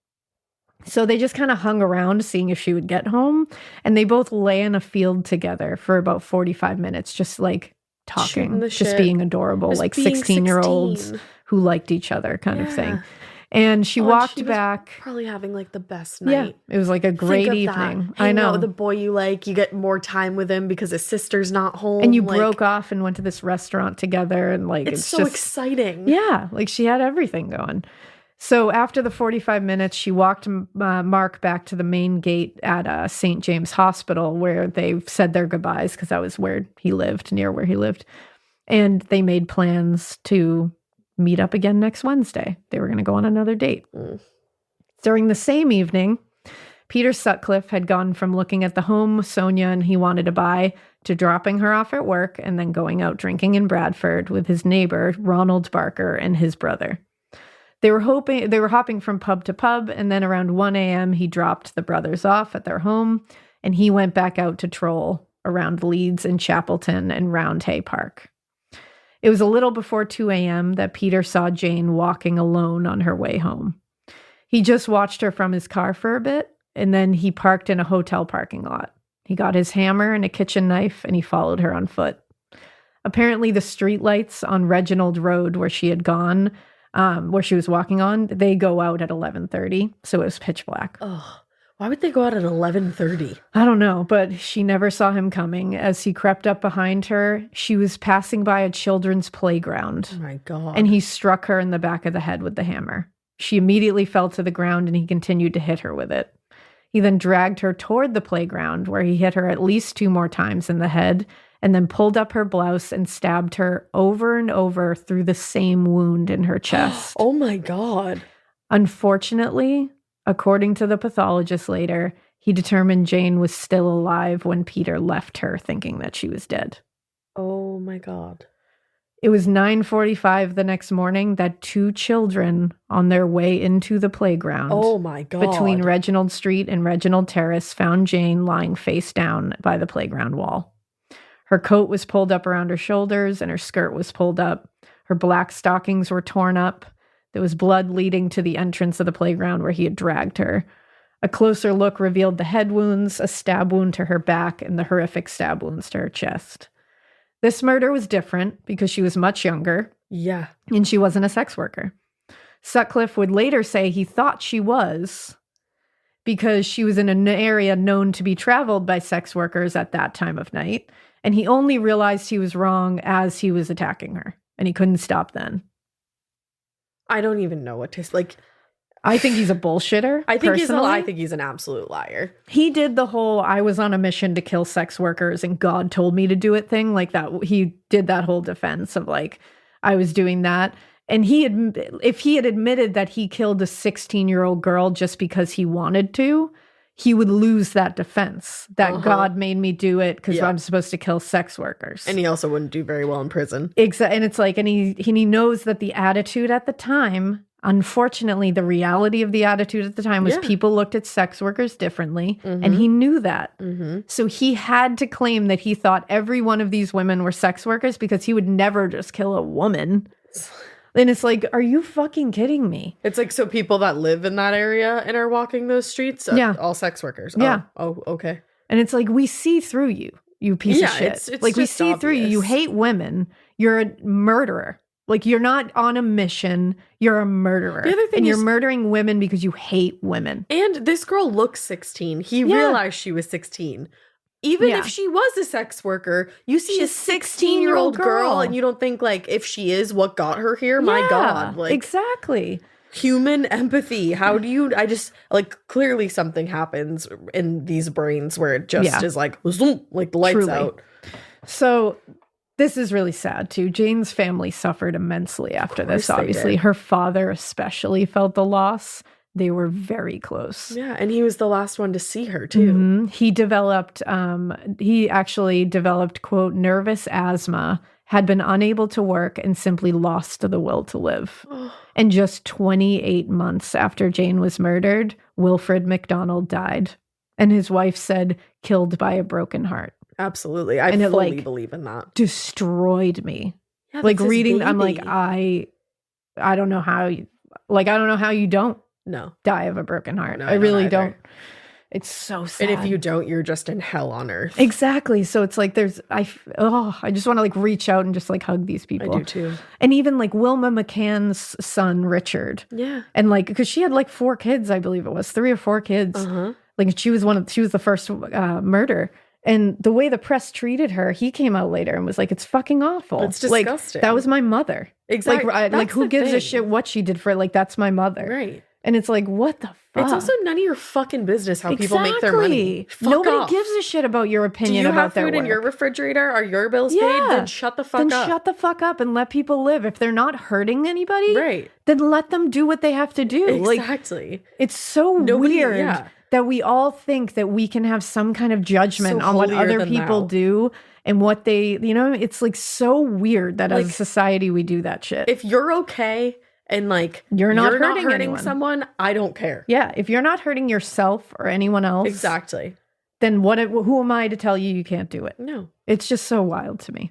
So they just kind of hung around seeing if she would get home. And they both lay in a field together for about 45 minutes, just like talking, just shit. being adorable, Just like being 16-year-olds 16. who liked each other kind of Yeah. thing. And she Oh, and walked she was back. Probably having like the best Yeah, night. it was like a great Think of evening. That. I Hanging out know. with the boy you like, you get more time with him because his sister's not home. And you like, broke off and went to this restaurant together, and like It's so just, exciting. yeah, like she had everything going. So after the 45 minutes, she walked Mark back to the main gate at St. James Hospital, where they said their goodbyes because that was where he lived, near where he lived. And they made plans to meet up again next Wednesday. They were going to go on another date. During the same evening, Peter Sutcliffe had gone from looking at the home Sonia and he wanted to buy to dropping her off at work and then going out drinking in Bradford with his neighbor, Ronald Barker, and his brother. They were hopping from pub to pub, and then around 1 a.m. he dropped the brothers off at their home, and he went back out to troll around Leeds and Chapelton and Roundhay Park. It was a little before 2 a.m. that Peter saw Jane walking alone on her way home. He just watched her from his car for a bit, and then he parked in a hotel parking lot. He got his hammer and a kitchen knife, and he followed her on foot. Apparently, the streetlights on Reginald Road where she had gone, where she was walking on, they go out at 11:30, so it was pitch black. Oh, why would they go out at 11:30? I don't know, but she never saw him coming. As he crept up behind her, she was passing by a children's playground, Oh my God. and he struck her in the back of the head with the hammer. She immediately fell to the ground, and he continued to hit her with it. He then dragged her toward the playground, where he hit her at least 2 more times in the head, and then pulled up her blouse and stabbed her over and over through the same wound in her chest. Oh my God. Unfortunately, according to the pathologist later, he determined Jane was still alive when Peter left her, thinking that she was dead. Oh my God. It was 9:45 the next morning that 2 children on their way into the playground Oh my God. between Reginald Street and Reginald Terrace found Jane lying face down by the playground wall. Her coat was pulled up around her shoulders and her skirt was pulled up. Her black stockings were torn up. There was blood leading to the entrance of the playground where he had dragged her. A closer look revealed the head wounds, a stab wound to her back, and the horrific stab wounds to her chest. This murder was different because she was much younger Yeah. and she wasn't a sex worker. Sutcliffe would later say he thought she was because she was in an area known to be traveled by sex workers at that time of night. And he only realized he was wrong as he was attacking her. And he couldn't stop then. I don't even know what to like. I think he's a bullshitter. I think personally. he's an absolute liar. He did the whole I was on a mission to kill sex workers and God told me to do it thing, like that. He did that whole defense of like I was doing that. And if he had admitted that he killed a 16-year-old girl just because he wanted to, he would lose that defense that God made me do it because I'm supposed to kill sex workers. And he also wouldn't do very well in prison. Exactly. And it's like, and he knows that the attitude at the time, unfortunately, the reality of the attitude at the time was people looked at sex workers differently, and he knew that. So he had to claim that he thought every one of these women were sex workers because he would never just kill a woman. And it's like, are you fucking kidding me? It's like, so people that live in that area and are walking those streets, all sex workers. Yeah. Oh, okay. And it's like, we see through you, you piece of shit. It's like, we just see through you. You hate women. You're a murderer. Like, you're not on a mission. You're a murderer. The other thing and you're is, murdering women because you hate women. And this girl looks 16. He realized she was 16. Even if she was a sex worker, you see a 16-year-old girl and you don't think, like, if she is, what got her here? My God. Like, exactly. Human empathy. How do you, like, clearly something happens in these brains where it just is like, zoom, like, the lights out. So this is really sad, too. Jane's family suffered immensely after this, obviously. Her father especially felt the loss. They were very close. Yeah, and he was the last one to see her, too. He actually developed, quote, nervous asthma, had been unable to work, and simply lost the will to live. And just 28 months after Jane was murdered, Wilfred MacDonald died. And his wife said, killed by a broken heart. Absolutely. I fully believe in that. Destroyed me. Yeah, like, reading, I'm like, I don't know how you, I don't know how you don't. No. Die of a broken heart. No, I really don't. It's so sad. And if you don't, you're just in hell on earth. Exactly. So it's like I just want to like reach out and just like hug these people. I do too. And even like Wilma McCann's son, Richard. Yeah. And like, because she had like 4 kids, I believe it was 3 or 4 kids. Like she was the first murder. And the way the press treated her, he came out later and was like, it's fucking awful. It's disgusting. Like, that was my mother. Exactly. Like who gives a shit what she did for it? Like, that's my mother. Right. And it's like, what the fuck? It's also none of your fucking business how people make their money. Nobody gives a shit about your opinion about their work. Do you have food in your refrigerator? Are your bills paid? Then shut the fuck up. Then shut the fuck up and let people live. If they're not hurting anybody, right, then let them do what they have to do. Exactly. Like, it's so weird that we all think that we can have some kind of judgment on what other people do and what they, it's like so weird that as a society we do that shit. If you're okay and like you're not hurting someone, I don't care. Yeah, if you're not hurting yourself or anyone else, exactly, then who am I to tell you can't do it? No, it's just so wild to me.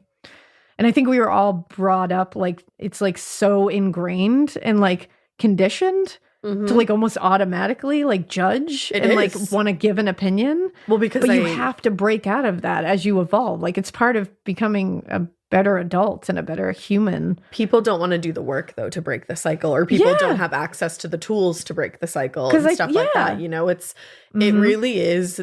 And I think we were all brought up like it's like so ingrained and like conditioned to like almost automatically like judge like want to give an opinion. Well, because you have to break out of that as you evolve. Like, it's part of becoming a better adult and a better human. People don't want to do the work though to break the cycle, or people don't have access to the tools to break the cycle and stuff like that. It really is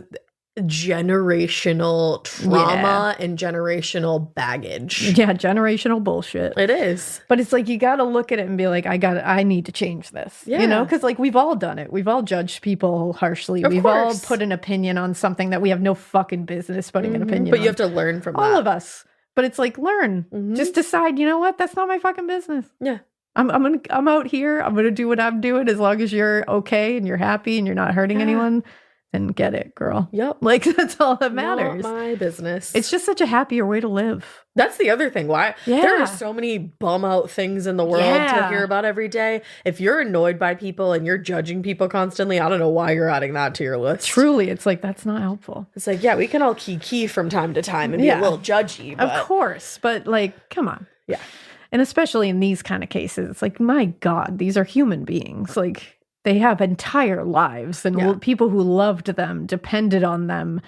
generational trauma and generational baggage. Yeah, generational bullshit. It is. But it's like you got to look at it and be like, I need to change this. Yeah. Because like we've all done it. We've all judged people harshly. We've all put an opinion on something that we have no fucking business putting an opinion on. But you have to learn from all of us. But it's like, learn. Just decide, you know what? That's not my fucking business. Yeah. I'm out here. I'm gonna do what I'm doing as long as you're okay and you're happy and you're not hurting anyone. Then get it, girl. Yep. Like, that's all that matters. Not my business. It's just such a happier way to live. That's the other thing. Why? Yeah. There are so many bum out things in the world to hear about every day. If you're annoyed by people and you're judging people constantly, I don't know why you're adding that to your list. Truly, it's like, that's not helpful. It's like, we can all key from time to time and be a little judgy. But... Of course. But like, come on. Yeah. And especially in these kind of cases, it's like, my God, these are human beings. Like, they have entire lives, and people who loved them, depended on them,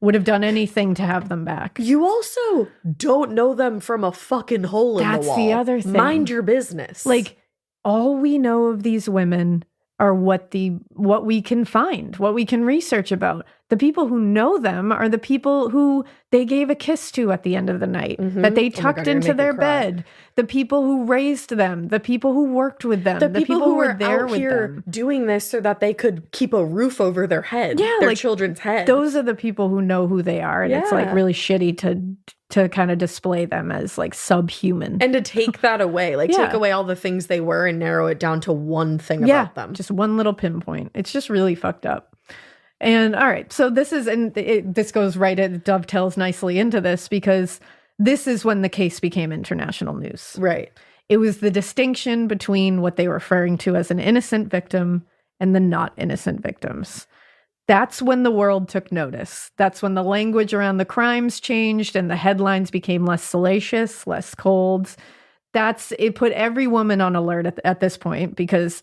would have done anything to have them back. You also don't know them from a fucking hole in the wall. That's the other thing. Mind your business. Like, all we know of these women are what we can find, what we can research about. The people who know them are the people who they gave a kiss to at the end of the night, that they tucked into their bed, the people who raised them, the people who worked with them, the people who were there with them. Doing this so that they could keep a roof over their head, their children's head. Those are the people who know who they are, and it's like really shitty to kind of display them as like subhuman. And to take that away, like take away all the things they were and narrow it down to one thing about them. Just one little pinpoint. It's just really fucked up. And all right, so this is, and this goes right, it dovetails nicely into this because this is when the case became international news. Right. It was the distinction between what they were referring to as an innocent victim and the not innocent victims. That's when the world took notice. That's when the language around the crimes changed and the headlines became less salacious, less cold. It put every woman on alert at this point because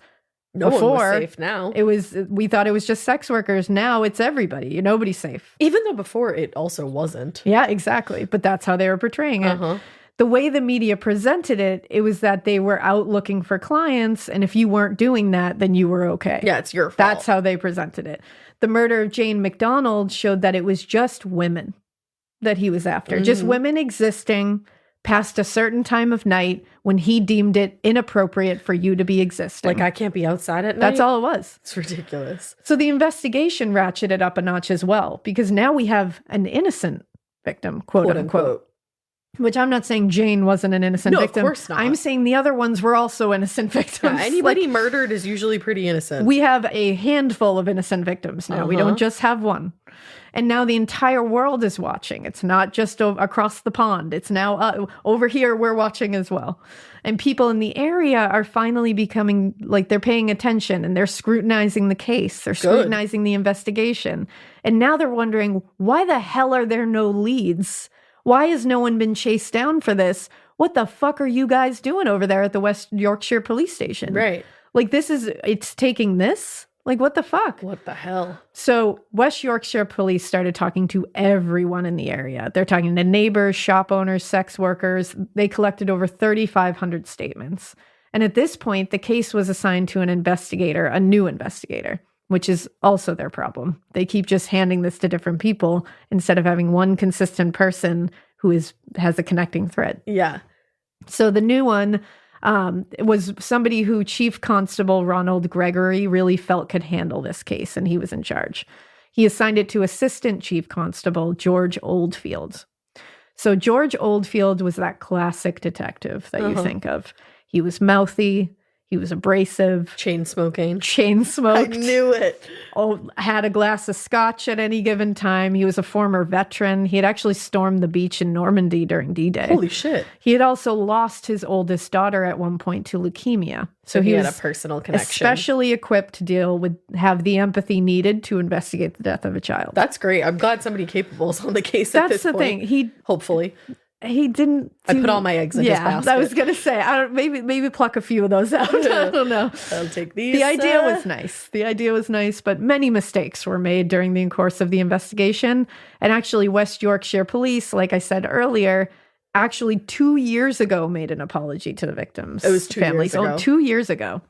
before, one was safe now. We thought it was just sex workers. Now it's everybody. Nobody's safe. Even though before it also wasn't. Yeah, exactly. But that's how they were portraying it. The way the media presented it, it was that they were out looking for clients, and if you weren't doing that, then you were okay. Yeah, it's your fault. That's how they presented it. The murder of Jane McDonald showed that it was just women that he was after. Just women existing past a certain time of night when he deemed it inappropriate for you to be existing. Like, I can't be outside at night? That's all it was. It's ridiculous. So the investigation ratcheted up a notch as well, because now we have an innocent victim, quote unquote. Which I'm not saying Jane wasn't an innocent victim. Of course not. I'm saying the other ones were also innocent victims. Yeah, anybody murdered is usually pretty innocent. We have a handful of innocent victims now. We don't just have one. And now the entire world is watching. It's not just across the pond. It's now over here, we're watching as well. And people in the area are finally becoming, like, they're paying attention and they're scrutinizing the case. They're scrutinizing the investigation. And now they're wondering, why the hell are there no leads? Why has no one been chased down for this? What the fuck are you guys doing over there at the West Yorkshire police station? Right. Like, it's taking this? Like, what the fuck? What the hell? So West Yorkshire police started talking to everyone in the area. They're talking to neighbors, shop owners, sex workers. They collected over 3,500 statements. And at this point, the case was assigned to an investigator, a new investigator, which is also their problem. They keep just handing this to different people instead of having one consistent person who has a connecting thread. Yeah. So the new one was somebody who Chief Constable Ronald Gregory really felt could handle this case, and he was in charge. He assigned it to Assistant Chief Constable George Oldfield. So George Oldfield was that classic detective that you think of. He was mouthy. He was abrasive. Chain smoked. I knew it. Had a glass of scotch at any given time. He was a former veteran. He had actually stormed the beach in Normandy during D-Day. Holy shit. He had also lost his oldest daughter at one point to leukemia. So he had a personal connection. Especially equipped to have the empathy needed to investigate the death of a child. That's great. I'm glad somebody capable is on the case at this point. That's the thing. Hopefully. He didn't. I put all my eggs in his basket. I was gonna say, maybe pluck a few of those out. I don't know. I'll take these. The idea was nice. The idea was nice, but many mistakes were made during the course of the investigation. And actually, West Yorkshire Police, like I said earlier, actually 2 years ago made an apology to the victims. It was 2 years ago. 2 years ago.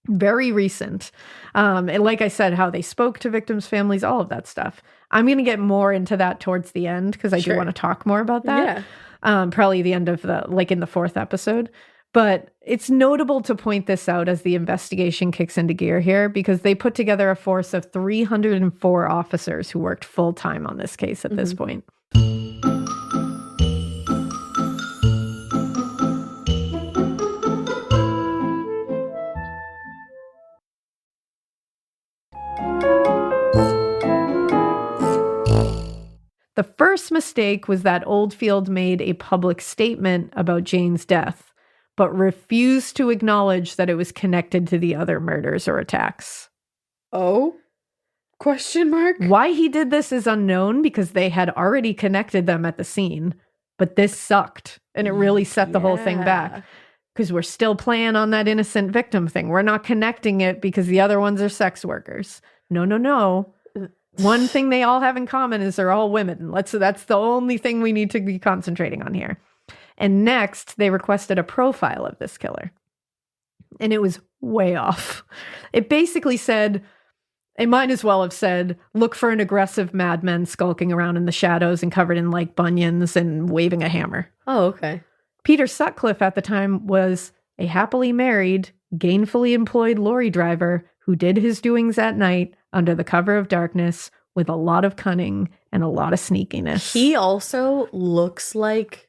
Very recent. And like I said, how they spoke to victims' families, all of that stuff. I'm going to get more into that towards the end because I do want to talk more about that. Yeah. Probably the end of in the fourth episode. But it's notable to point this out as the investigation kicks into gear here because they put together a force of 304 officers who worked full time on this case at this point. The first mistake was that Oldfield made a public statement about Jane's death, but refused to acknowledge that it was connected to the other murders or attacks. Oh? Question mark? Why he did this is unknown because they had already connected them at the scene, but this sucked, and it really set the whole thing back. Because we're still playing on that innocent victim thing. We're not connecting it because the other ones are sex workers. No. One thing they all have in common is they're all women. That's the only thing we need to be concentrating on here. And next, they requested a profile of this killer. And it was way off. It basically said, it might as well have said, look for an aggressive madman skulking around in the shadows and covered in like bunions and waving a hammer. Oh, okay. Peter Sutcliffe at the time was a happily married, gainfully employed lorry driver who did his doings at night under the cover of darkness with a lot of cunning and a lot of sneakiness. He also looks like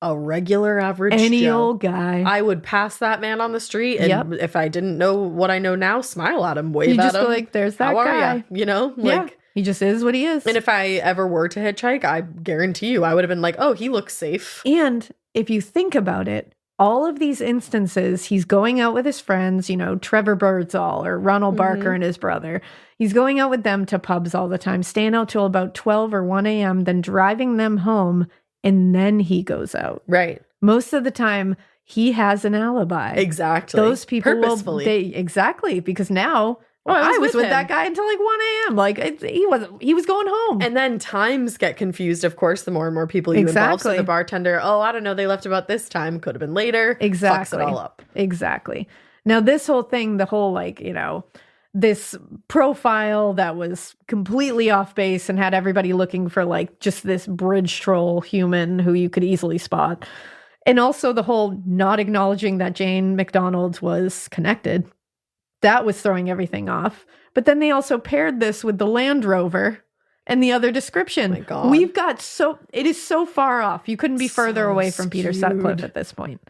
a regular average Any Joe. old guy. I would pass that man on the street, and if I didn't know what I know now, smile at him, wave You at just him. go like, there's that How guy. are ya? You know, Yeah, like, he just is what he is. and if I ever were to hitchhike, I guarantee you, I would have been like, oh, he looks safe. And if you think about it, all of these instances, he's going out with his friends, you know, Trevor Birdsall or Ronald Barker and his brother. He's going out with them to pubs all the time, staying out till about 12 or 1 a.m., then driving them home, and then he goes out. Right. Most of the time, he has an alibi. Exactly. Those people purposefully. exactly, because now Oh, I was with him. that guy until like 1 a.m. Like he was going home. And then times get confused, of course, the more and more people you involve. So the bartender, oh, I don't know, they left about this time, could have been later. Exactly. Fucks it all up. Exactly. Now, this whole thing, the whole, like, you know, this profile that was completely off base and had everybody looking for, like, just this bridge troll human who you could easily spot. And also the whole not acknowledging that Jane McDonald was connected. That was throwing everything off. But then they also paired this with the Land Rover and the other description. Oh my God. We've got it is so far off. You couldn't be further So away from Peter skewed. Sutcliffe at this point.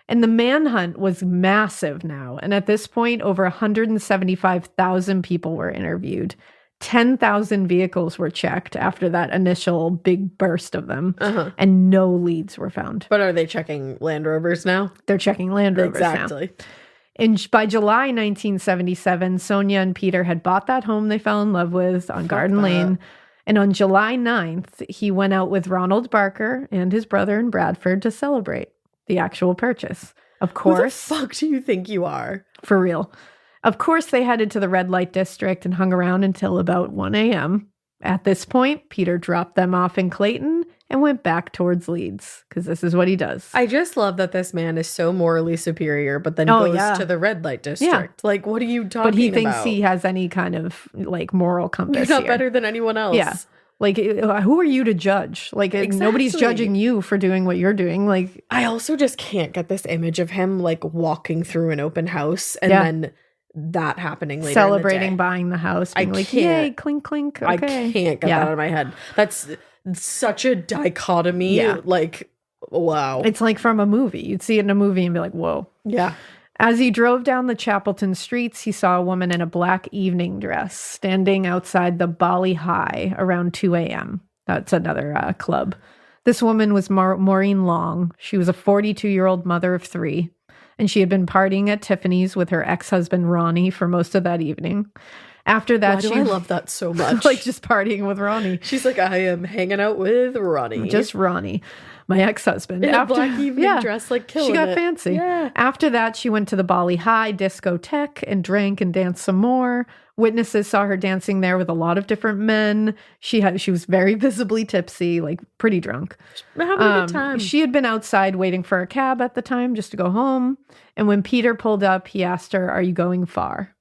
And the manhunt was massive now. And at this point, over 175,000 people were interviewed. 10,000 vehicles were checked after that initial big burst of them. And no leads were found. But are they checking Land Rovers now? They're checking Land Rovers now. Exactly. And by July 1977, Sonia and Peter had bought that home they fell in love with on Garden Lane. And on July 9th, he went out with Ronald Barker and his brother in Bradford to celebrate the actual purchase. Of course. Who the fuck do you think you are? For real. Of course, they headed to the red light district and hung around until about 1 a.m. At this point, Peter dropped them off in Clayton and went back towards Leeds, because this is what he does. I just love that this man is so morally superior, but then goes to the red light district. Like, what are you talking about? But he thinks he has any kind of, like, moral compass. You're not here. better than anyone else. Yeah. Like, who are you to judge? Like, nobody's judging you for doing what you're doing. Like, I also just can't get this image of him, like, walking through an open house and then that happening later celebrating in the day. buying the house, being like, can't. yay, clink, clink. Okay. I can't get that out of my head. That's such a dichotomy. Yeah. Like, wow. It's like from a movie. You'd see it in a movie and be like, whoa. Yeah. As he drove down the Chapelton streets, he saw a woman in a black evening dress standing outside the Bali High around 2 a.m. That's another club. This woman was Maureen Long. She was a 42-year-old mother of 3, and she had been partying at Tiffany's with her ex-husband Ronnie for most of that evening. After that, I love that so much. like just partying with Ronnie. She's like, I am hanging out with Ronnie. Just Ronnie, my ex-husband. In a black evening dress, like killing She got it. fancy. Yeah. After that, she went to the Bali High discotheque and drank and danced some more. Witnesses saw her dancing there with a lot of different men. She was very visibly tipsy, like pretty drunk. Having a good time. She had been outside waiting for a cab at the time just to go home. And when Peter pulled up, he asked her, "Are you going far?"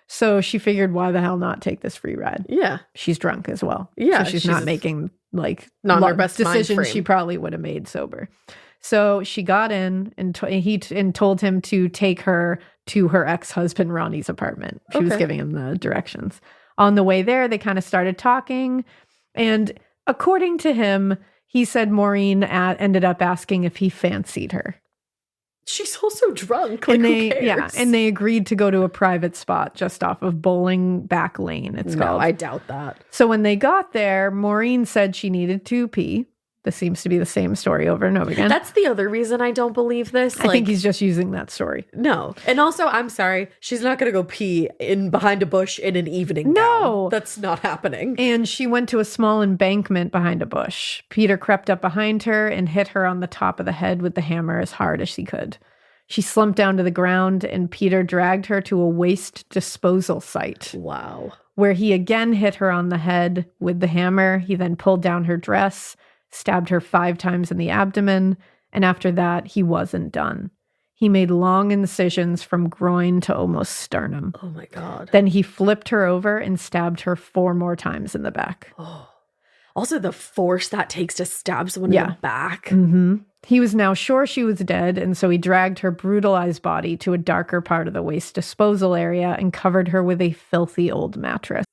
So she figured, why the hell not take this free ride? Yeah. She's drunk as well. Yeah, So she's not making like not in her best mind decisions frame. she probably would have made sober. So she got in and he told him to take her to her ex-husband Ronnie's apartment. She was giving him the directions. On the way there, they kind of started talking. And according to him, he said Maureen ended up asking if he fancied her. She's also drunk. Like, And who cares? and they agreed to go to a private spot just off of Bowling Back Lane, it's No, called. I doubt that. So when they got there, Maureen said she needed to pee. This seems to be the same story over and over again. That's the other reason I don't believe this. I think he's just using that story. No. And also, I'm sorry, she's not going to go pee behind a bush in an evening No. gown. That's not happening. And she went to a small embankment behind a bush. Peter crept up behind her and hit her on the top of the head with the hammer as hard as he could. She slumped down to the ground, and Peter dragged her to a waste disposal site, Wow. where he again hit her on the head with the hammer. He then pulled down her dress, stabbed her 5 times in the abdomen, and after that, he wasn't done. He made long incisions from groin to almost sternum. Oh my God. Then he flipped her over and stabbed her 4 more times in the back. Oh. Also, the force that takes to stab someone in the back. Mm-hmm. He was now sure she was dead, and so he dragged her brutalized body to a darker part of the waste disposal area and covered her with a filthy old mattress.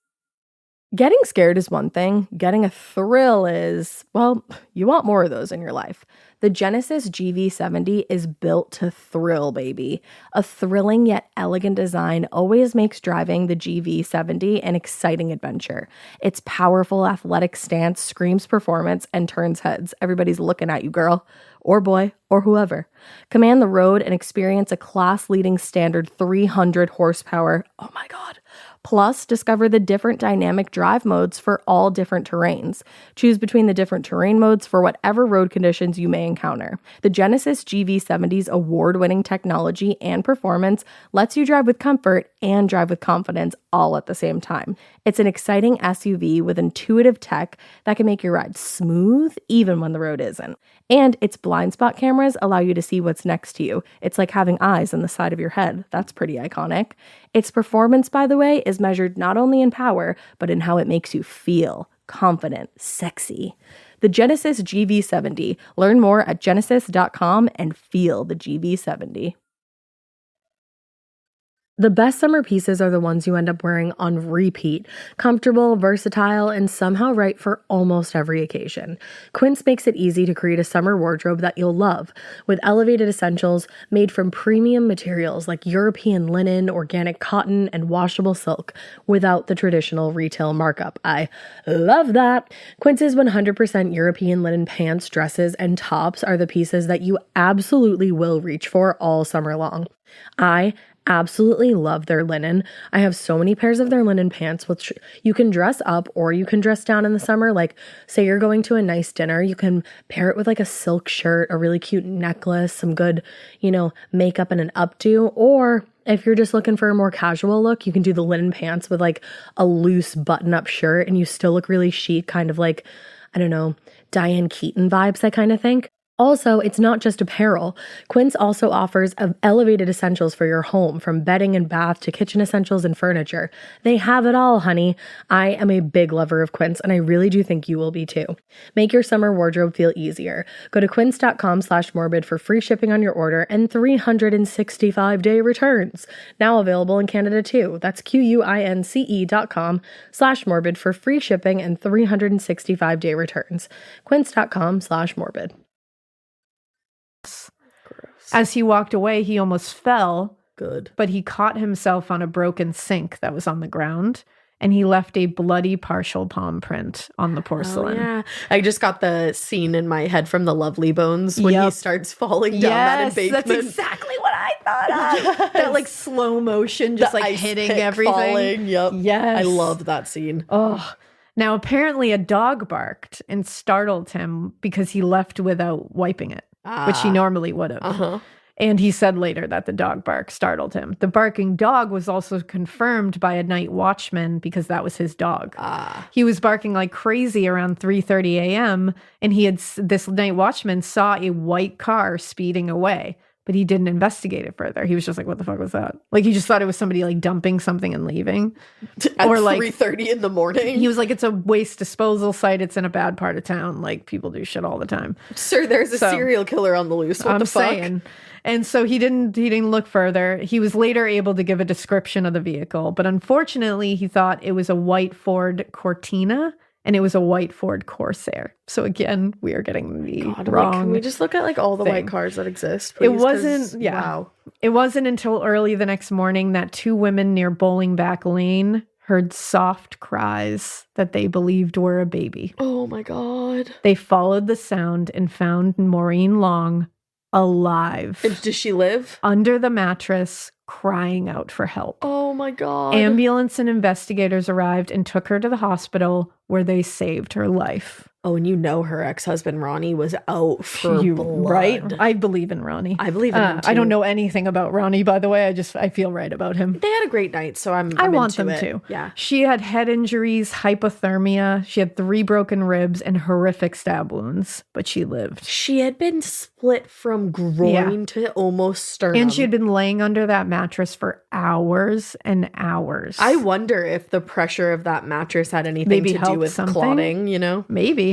Getting scared is one thing. Getting a thrill is, well, you want more of those in your life. The Genesis GV70 is built to thrill, baby. A thrilling yet elegant design always makes driving the GV70 an exciting adventure. Its powerful athletic stance screams performance and turns heads. Everybody's looking at you, girl, or boy, or whoever. Command the road and experience a class-leading standard 300 horsepower. Oh my God. Plus, discover the different dynamic drive modes for all different terrains. Choose between the different terrain modes for whatever road conditions you may encounter. The Genesis GV70's award-winning technology and performance lets you drive with comfort and drive with confidence all at the same time. It's an exciting SUV with intuitive tech that can make your ride smooth even when the road isn't. And its blind spot cameras allow you to see what's next to you. It's like having eyes on the side of your head. That's pretty iconic. Its performance, by the way, is measured not only in power, but in how it makes you feel confident, sexy. The Genesis GV70. Learn more at genesis.com and feel the GV70. The best summer pieces are the ones you end up wearing on repeat. Comfortable, versatile, and somehow right for almost every occasion. Quince makes it easy to create a summer wardrobe that you'll love, with elevated essentials made from premium materials like European linen, organic cotton, and washable silk, without the traditional retail markup. I love that! Quince's 100% European linen pants, dresses, and tops are the pieces that you absolutely will reach for all summer long. I absolutely love their linen. I have so many pairs of their linen pants, which you can dress up or you can dress down in the summer. Like, say you're going to a nice dinner, you can pair it with like a silk shirt, a really cute necklace, some good, makeup and an updo. Or if you're just looking for a more casual look, you can do the linen pants with like a loose button-up shirt and you still look really chic, kind of like, I don't know, Diane Keaton vibes, I kind of think. Also, it's not just apparel. Quince also offers elevated essentials for your home, from bedding and bath to kitchen essentials and furniture. They have it all, honey. I am a big lover of Quince, and I really do think you will be too. Make your summer wardrobe feel easier. Go to quince.com/morbid for free shipping on your order and 365-day returns. Now available in Canada too. That's QUINCE.com/morbid for free shipping and 365-day returns. Quince.com/morbid. Gross. As he walked away, he almost fell. Good. But he caught himself on a broken sink that was on the ground, and he left a bloody partial palm print on the porcelain. Oh, yeah. I just got the scene in my head from the Lovely Bones when he starts falling down that embankment. That's exactly what I thought of. Yes. That like slow motion, just The like ice hitting pick everything. Falling. Yep. Yes. I loved that scene. Oh. Now, apparently a dog barked and startled him because he left without wiping it, which he normally would have. Uh-huh. And he said later that the dog bark startled him. The barking dog was also confirmed by a night watchman because that was his dog. He was barking like crazy around 3:30 a.m. and this night watchman saw a white car speeding away, but he didn't investigate it further. He was just like, what the fuck was that? Like, he just thought it was somebody like dumping something and leaving. At or like 3:30 in the morning. He was like, it's a waste disposal site. It's in a bad part of town. Like, people do shit all the time. Sir, there's a serial killer on the loose. What the fuck? Saying. And so he didn't look further. He was later able to give a description of the vehicle, but unfortunately he thought it was a white Ford Cortina and it was a white Ford Corsair. So again, we are getting the wrong. Can we just look at like all the thing. White cars that exist, please? It wasn't, Wow. It wasn't until early the next morning that 2 women near Bowling Back Lane heard soft cries that they believed were a baby. Oh my God. They followed the sound and found Maureen Long alive. Does she live? Under the mattress, crying out for help. Oh my God. Ambulance and investigators arrived and took her to the hospital where they saved her life. Oh, and you know her ex-husband Ronnie was out for blood. Right? I believe in Ronnie. I believe in him too. I don't know anything about Ronnie, by the way. I feel right about him. They had a great night, so I want into them it. to. Yeah. She had head injuries, hypothermia. She had 3 broken ribs and horrific stab wounds, but she lived. She had been split from groin to almost sternum. And she had been laying under that mattress for hours and hours. I wonder if the pressure of that mattress had anything to do with clotting, you know? Maybe.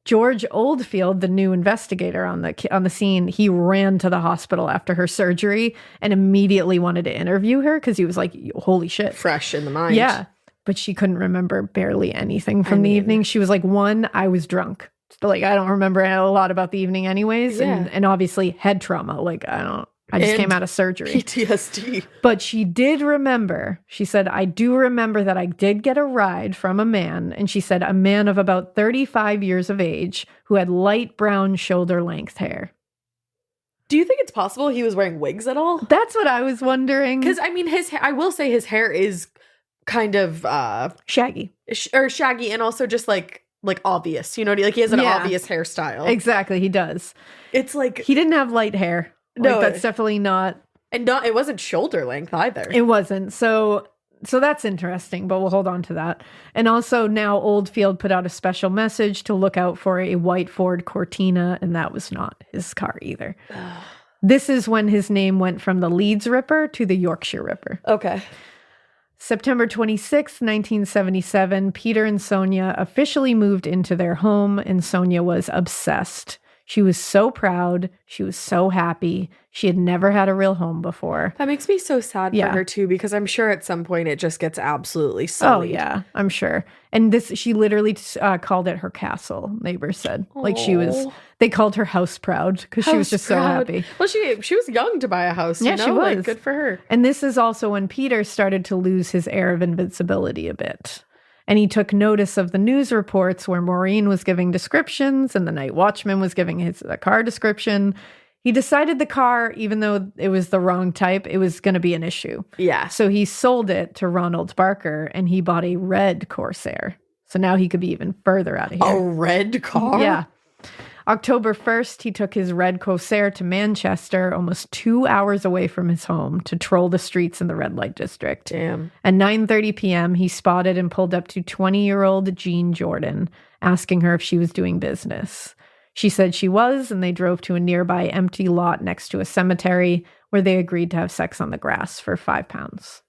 George Oldfield, the new investigator on the scene, he ran to the hospital after her surgery and immediately wanted to interview her because he was like, holy shit. Fresh in the mind. Yeah. But she couldn't remember barely anything from the evening. She was like, 1, I was drunk. Like, I don't remember a lot about the evening anyways. Yeah. And obviously head trauma. Like, I just came out of surgery. PTSD. But she did remember. She said, I do remember that I did get a ride from a man. And she said, a man of about 35 years of age who had light brown shoulder length hair. Do you think it's possible he was wearing wigs at all? That's what I was wondering. Because, I mean, I will say his hair is kind of shaggy. Shaggy and also just like obvious. You know, like he has an obvious hairstyle. Exactly. He does. It's like he didn't have light hair. No, that's definitely not. And it wasn't shoulder length either. It wasn't. So that's interesting, but we'll hold on to that. And also now Oldfield put out a special message to look out for a white Ford Cortina, and that was not his car either. This is when his name went from the Leeds Ripper to the Yorkshire Ripper. Okay. September 26, 1977, Peter and Sonia officially moved into their home, and Sonia was obsessed. She was so proud. She was so happy. She had never had a real home before. That makes me so sad for her too, because I'm sure at some point it just gets absolutely sullied. Oh yeah, I'm sure. And she literally called it her castle. Neighbors said, like they called her house proud because she was just so happy. Well, she was young to buy a house. Yeah, you know? she was. Like, good for her. And this is also when Peter started to lose his air of invincibility a bit. And he took notice of the news reports where Maureen was giving descriptions and the night watchman was giving a car description. He decided the car, even though it was the wrong type, it was going to be an issue. Yeah. So he sold it to Ronald Barker and he bought a red Corsair. So now he could be even further out of here. A red car? Yeah. October 1st, he took his red Corsair to Manchester, almost 2 hours away from his home, to troll the streets in the red light district. Damn. At 9:30 p.m., he spotted and pulled up to 20-year-old Jean Jordan, asking her if she was doing business. She said she was, and they drove to a nearby empty lot next to a cemetery where they agreed to have sex on the grass for £5.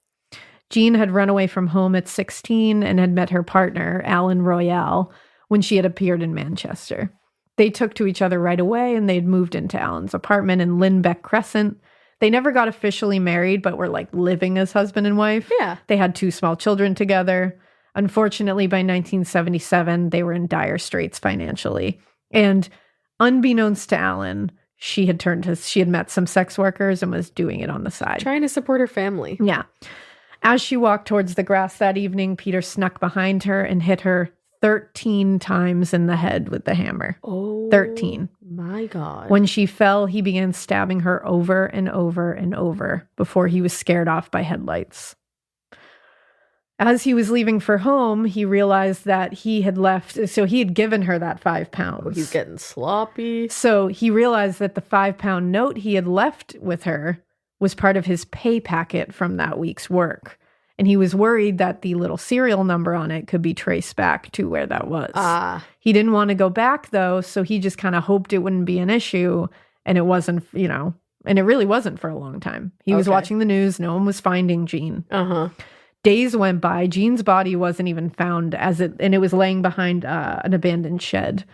Jean had run away from home at 16 and had met her partner, Alan Royale, when she had appeared in Manchester. They took to each other right away, and they'd moved into Alan's apartment in Lynbeck Crescent. They never got officially married, but were like living as husband and wife. Yeah. They had 2 small children together. Unfortunately, by 1977, they were in dire straits financially. And unbeknownst to Alan, she had met some sex workers and was doing it on the side. Trying to support her family. Yeah. As she walked towards the grass that evening, Peter snuck behind her and hit her 13 times in the head with the hammer. Oh, 13. My God. When she fell, he began stabbing her over and over and over before he was scared off by headlights. As he was leaving for home, he realized that he had given her that £5. Oh, he's getting sloppy. So he realized that the £5 note he had left with her was part of his pay packet from that week's work. And he was worried that the little serial number on it could be traced back to where that was. He didn't want to go back, though, so he just kind of hoped it wouldn't be an issue. And it wasn't, and it really wasn't for a long time. He was watching the news. No one was finding Jean. Days went by. Jean's body wasn't even found, and it was laying behind an abandoned shed.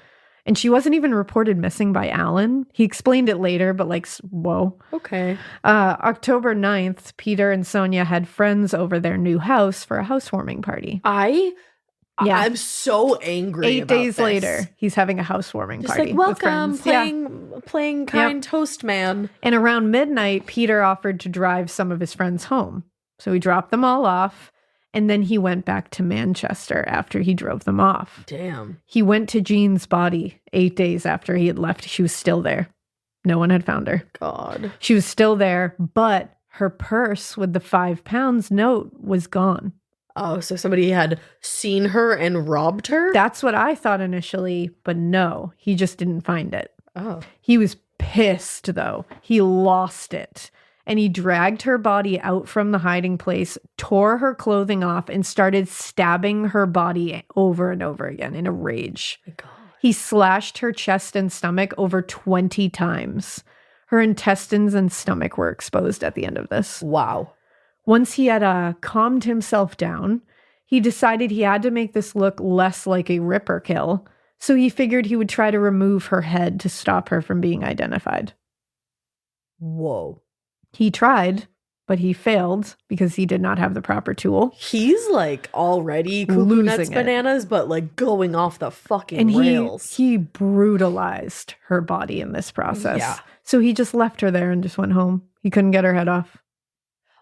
And she wasn't even reported missing by Alan. He explained it later, but whoa. Okay. October 9th, Peter and Sonia had friends over their new house for a housewarming party. I'm so angry. 8 days later, he's having a housewarming just party. Like, welcome, with friends. playing kind toast man. And around midnight, Peter offered to drive some of his friends home. So he dropped them all off. And then he went back to Manchester after he drove them off. Damn. He went to Jean's body 8 days after he had left. She was still there. No one had found her. God. She was still there, but her purse with the £5 note was gone. Oh, so somebody had seen her and robbed her? That's what I thought initially, but no, he just didn't find it. Oh. He was pissed, though. He lost it. And he dragged her body out from the hiding place, tore her clothing off, and started stabbing her body over and over again in a rage. My God. He slashed her chest and stomach over 20 times. Her intestines and stomach were exposed at the end of this. Wow. Once he had calmed himself down, he decided he had to make this look less like a Ripper kill, so he figured he would try to remove her head to stop her from being identified. Whoa. He tried, but he failed because he did not have the proper tool. He's like already cuckoo nuts bananas, but like going off the fucking rails. He brutalized her body in this process. Yeah. So he just left her there and just went home. He couldn't get her head off.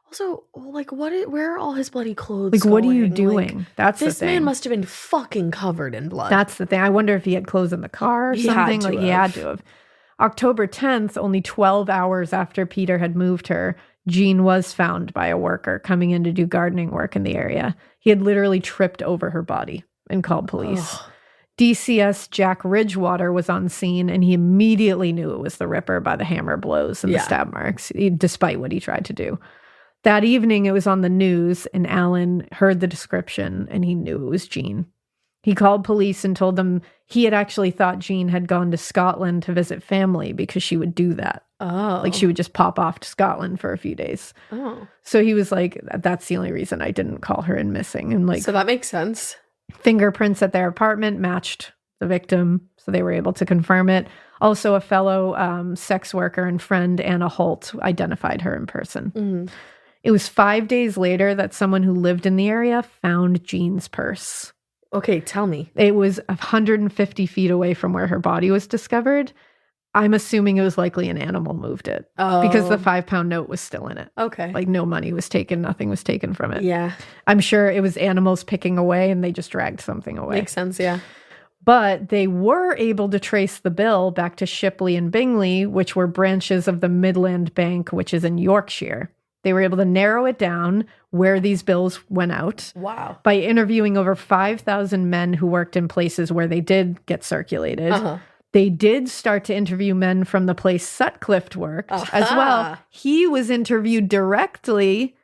Also, like, where are all his bloody clothes Like, what are you going? doing? Like, That's the thing. This man must have been fucking covered in blood. That's the thing. I wonder if he had clothes in the car or something. He had to have. October 10th, only 12 hours after Peter had moved her, Jean was found by a worker coming in to do gardening work in the area. He had literally tripped over her body and called police. Ugh. DCS Jack Ridgewater was on scene, and he immediately knew it was the Ripper by the hammer blows and the stab marks, despite what he tried to do. That evening, it was on the news, and Alan heard the description, and he knew it was Jean. He called police and told them he had actually thought Jean had gone to Scotland to visit family because she would do that. Oh. Like, she would just pop off to Scotland for a few days. Oh. So he was like, that's the only reason I didn't call her in missing. And like, so that makes sense. Fingerprints at their apartment matched the victim, so they were able to confirm it. Also, a fellow sex worker and friend, Anna Holt, identified her in person. Mm-hmm. It was 5 days later that someone who lived in the area found Jean's purse. Okay, tell me. It was 150 feet away from where her body was discovered. I'm assuming it was likely an animal moved it. Oh. Because the 5-pound note was still in it. Okay. Like, no money was taken, nothing was taken from it. Yeah. I'm sure it was animals picking away and they just dragged something away. Makes sense, yeah. But they were able to trace the bill back to Shipley and Bingley, which were branches of the Midland Bank, which is in Yorkshire. They were able to narrow it down where these bills went out. Wow. By interviewing over 5,000 men who worked in places where they did get circulated. Uh-huh. They did start to interview men from the place Sutcliffe worked as well. He was interviewed directly,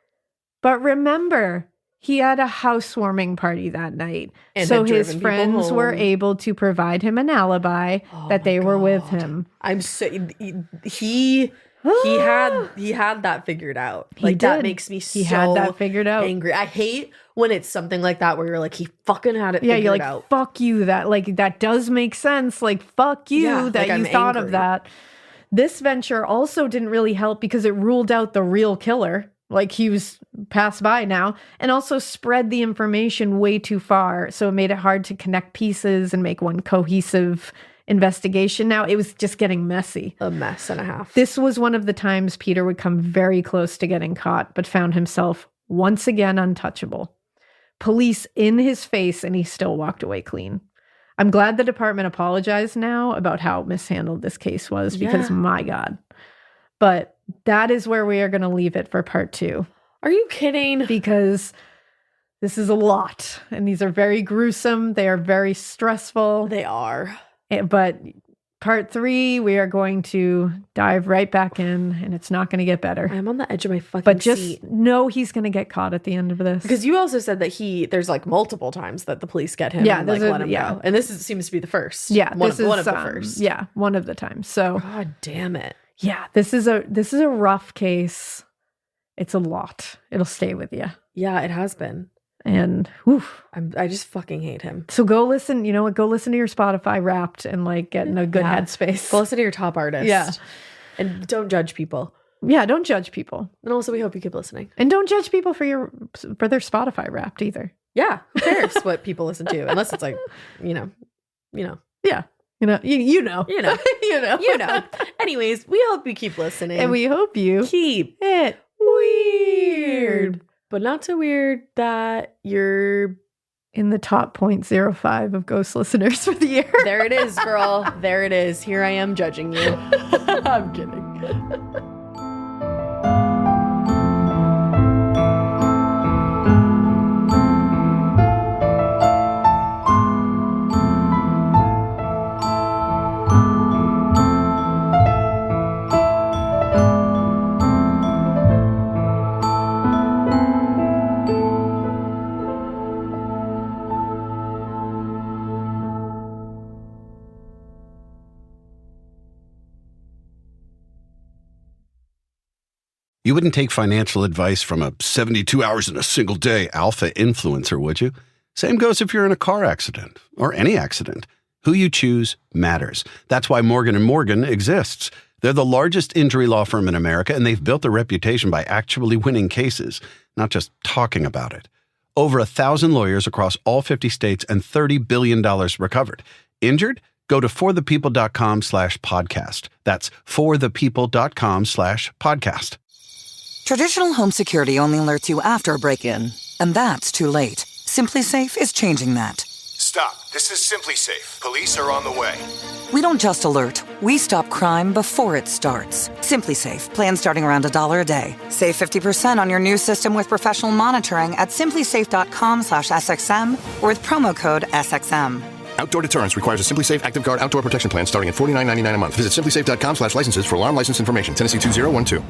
but remember, he had a housewarming party that night. And so his friends were able to provide him an alibi that they were with him. I'm so he had that figured out. Like, that makes me so had that figured out. Angry. I hate when it's something like that where you're like, he fucking had it figured you're like, out. Fuck you. That does make sense. Like, fuck you that you thought of that. This venture also didn't really help because it ruled out the real killer. Like, he was passed by now, and also spread the information way too far. So it made it hard to connect pieces and make one cohesive investigation. Now it was just getting messy. A mess and a half. This was one of the times Peter would come very close to getting caught, but found himself once again untouchable. Police in his face, and he still walked away clean. I'm glad the department apologized now about how mishandled this case was, because my God. But that is where we are going to leave it for part 2. Are you kidding? Because this is a lot, and these are very gruesome. They are very stressful. They are. But part 3, we are going to dive right back in, and it's not going to get better. I'm on the edge of my fucking But just seat. know he's going to get caught at the end of this. Because you also said that there's like multiple times that the police get him and like let him go. And this seems to be the first. Yeah. One of the first. Yeah, one of the times. So God damn it. Yeah, this is a rough case. It's a lot. It'll stay with you. Yeah, it has been. And I just fucking hate him. So go listen, you know what? Go listen to your Spotify Wrapped and like get in a good headspace. Go listen to your top artist. Yeah. And don't judge people. Yeah, don't judge people. And also we hope you keep listening. And don't judge people for their Spotify Wrapped either. Yeah. Who cares what people listen to? Unless it's like, you know. Yeah. You know. Anyways, we hope you keep listening. And we hope you keep it weird. But not so weird that you're in the top 0.05 of ghost listeners for the year. There it is, girl. There it is. Here I am judging you. I'm kidding. You wouldn't take financial advice from a 72 hours in a single day alpha influencer, would you? Same goes if you're in a car accident or any accident. Who you choose matters. That's why Morgan & Morgan exists. They're the largest injury law firm in America, and they've built a reputation by actually winning cases, not just talking about it. Over 1,000 lawyers across all 50 states and $30 billion recovered. Injured? Go to forthepeople.com/podcast. That's forthepeople.com/podcast. Traditional home security only alerts you after a break-in, and that's too late. Simply Safe is changing that. Stop. This is Simply Safe. Police are on the way. We don't just alert, we stop crime before it starts. Simply Safe, plan starting around $1 a day. Save 50% on your new system with professional monitoring at simplysafe.com/SXM or with promo code SXM. Outdoor deterrence requires a Simply Safe Active Guard outdoor protection plan starting at $49.99 a month. Visit simplysafe.com/licenses for alarm license information. Tennessee 2012.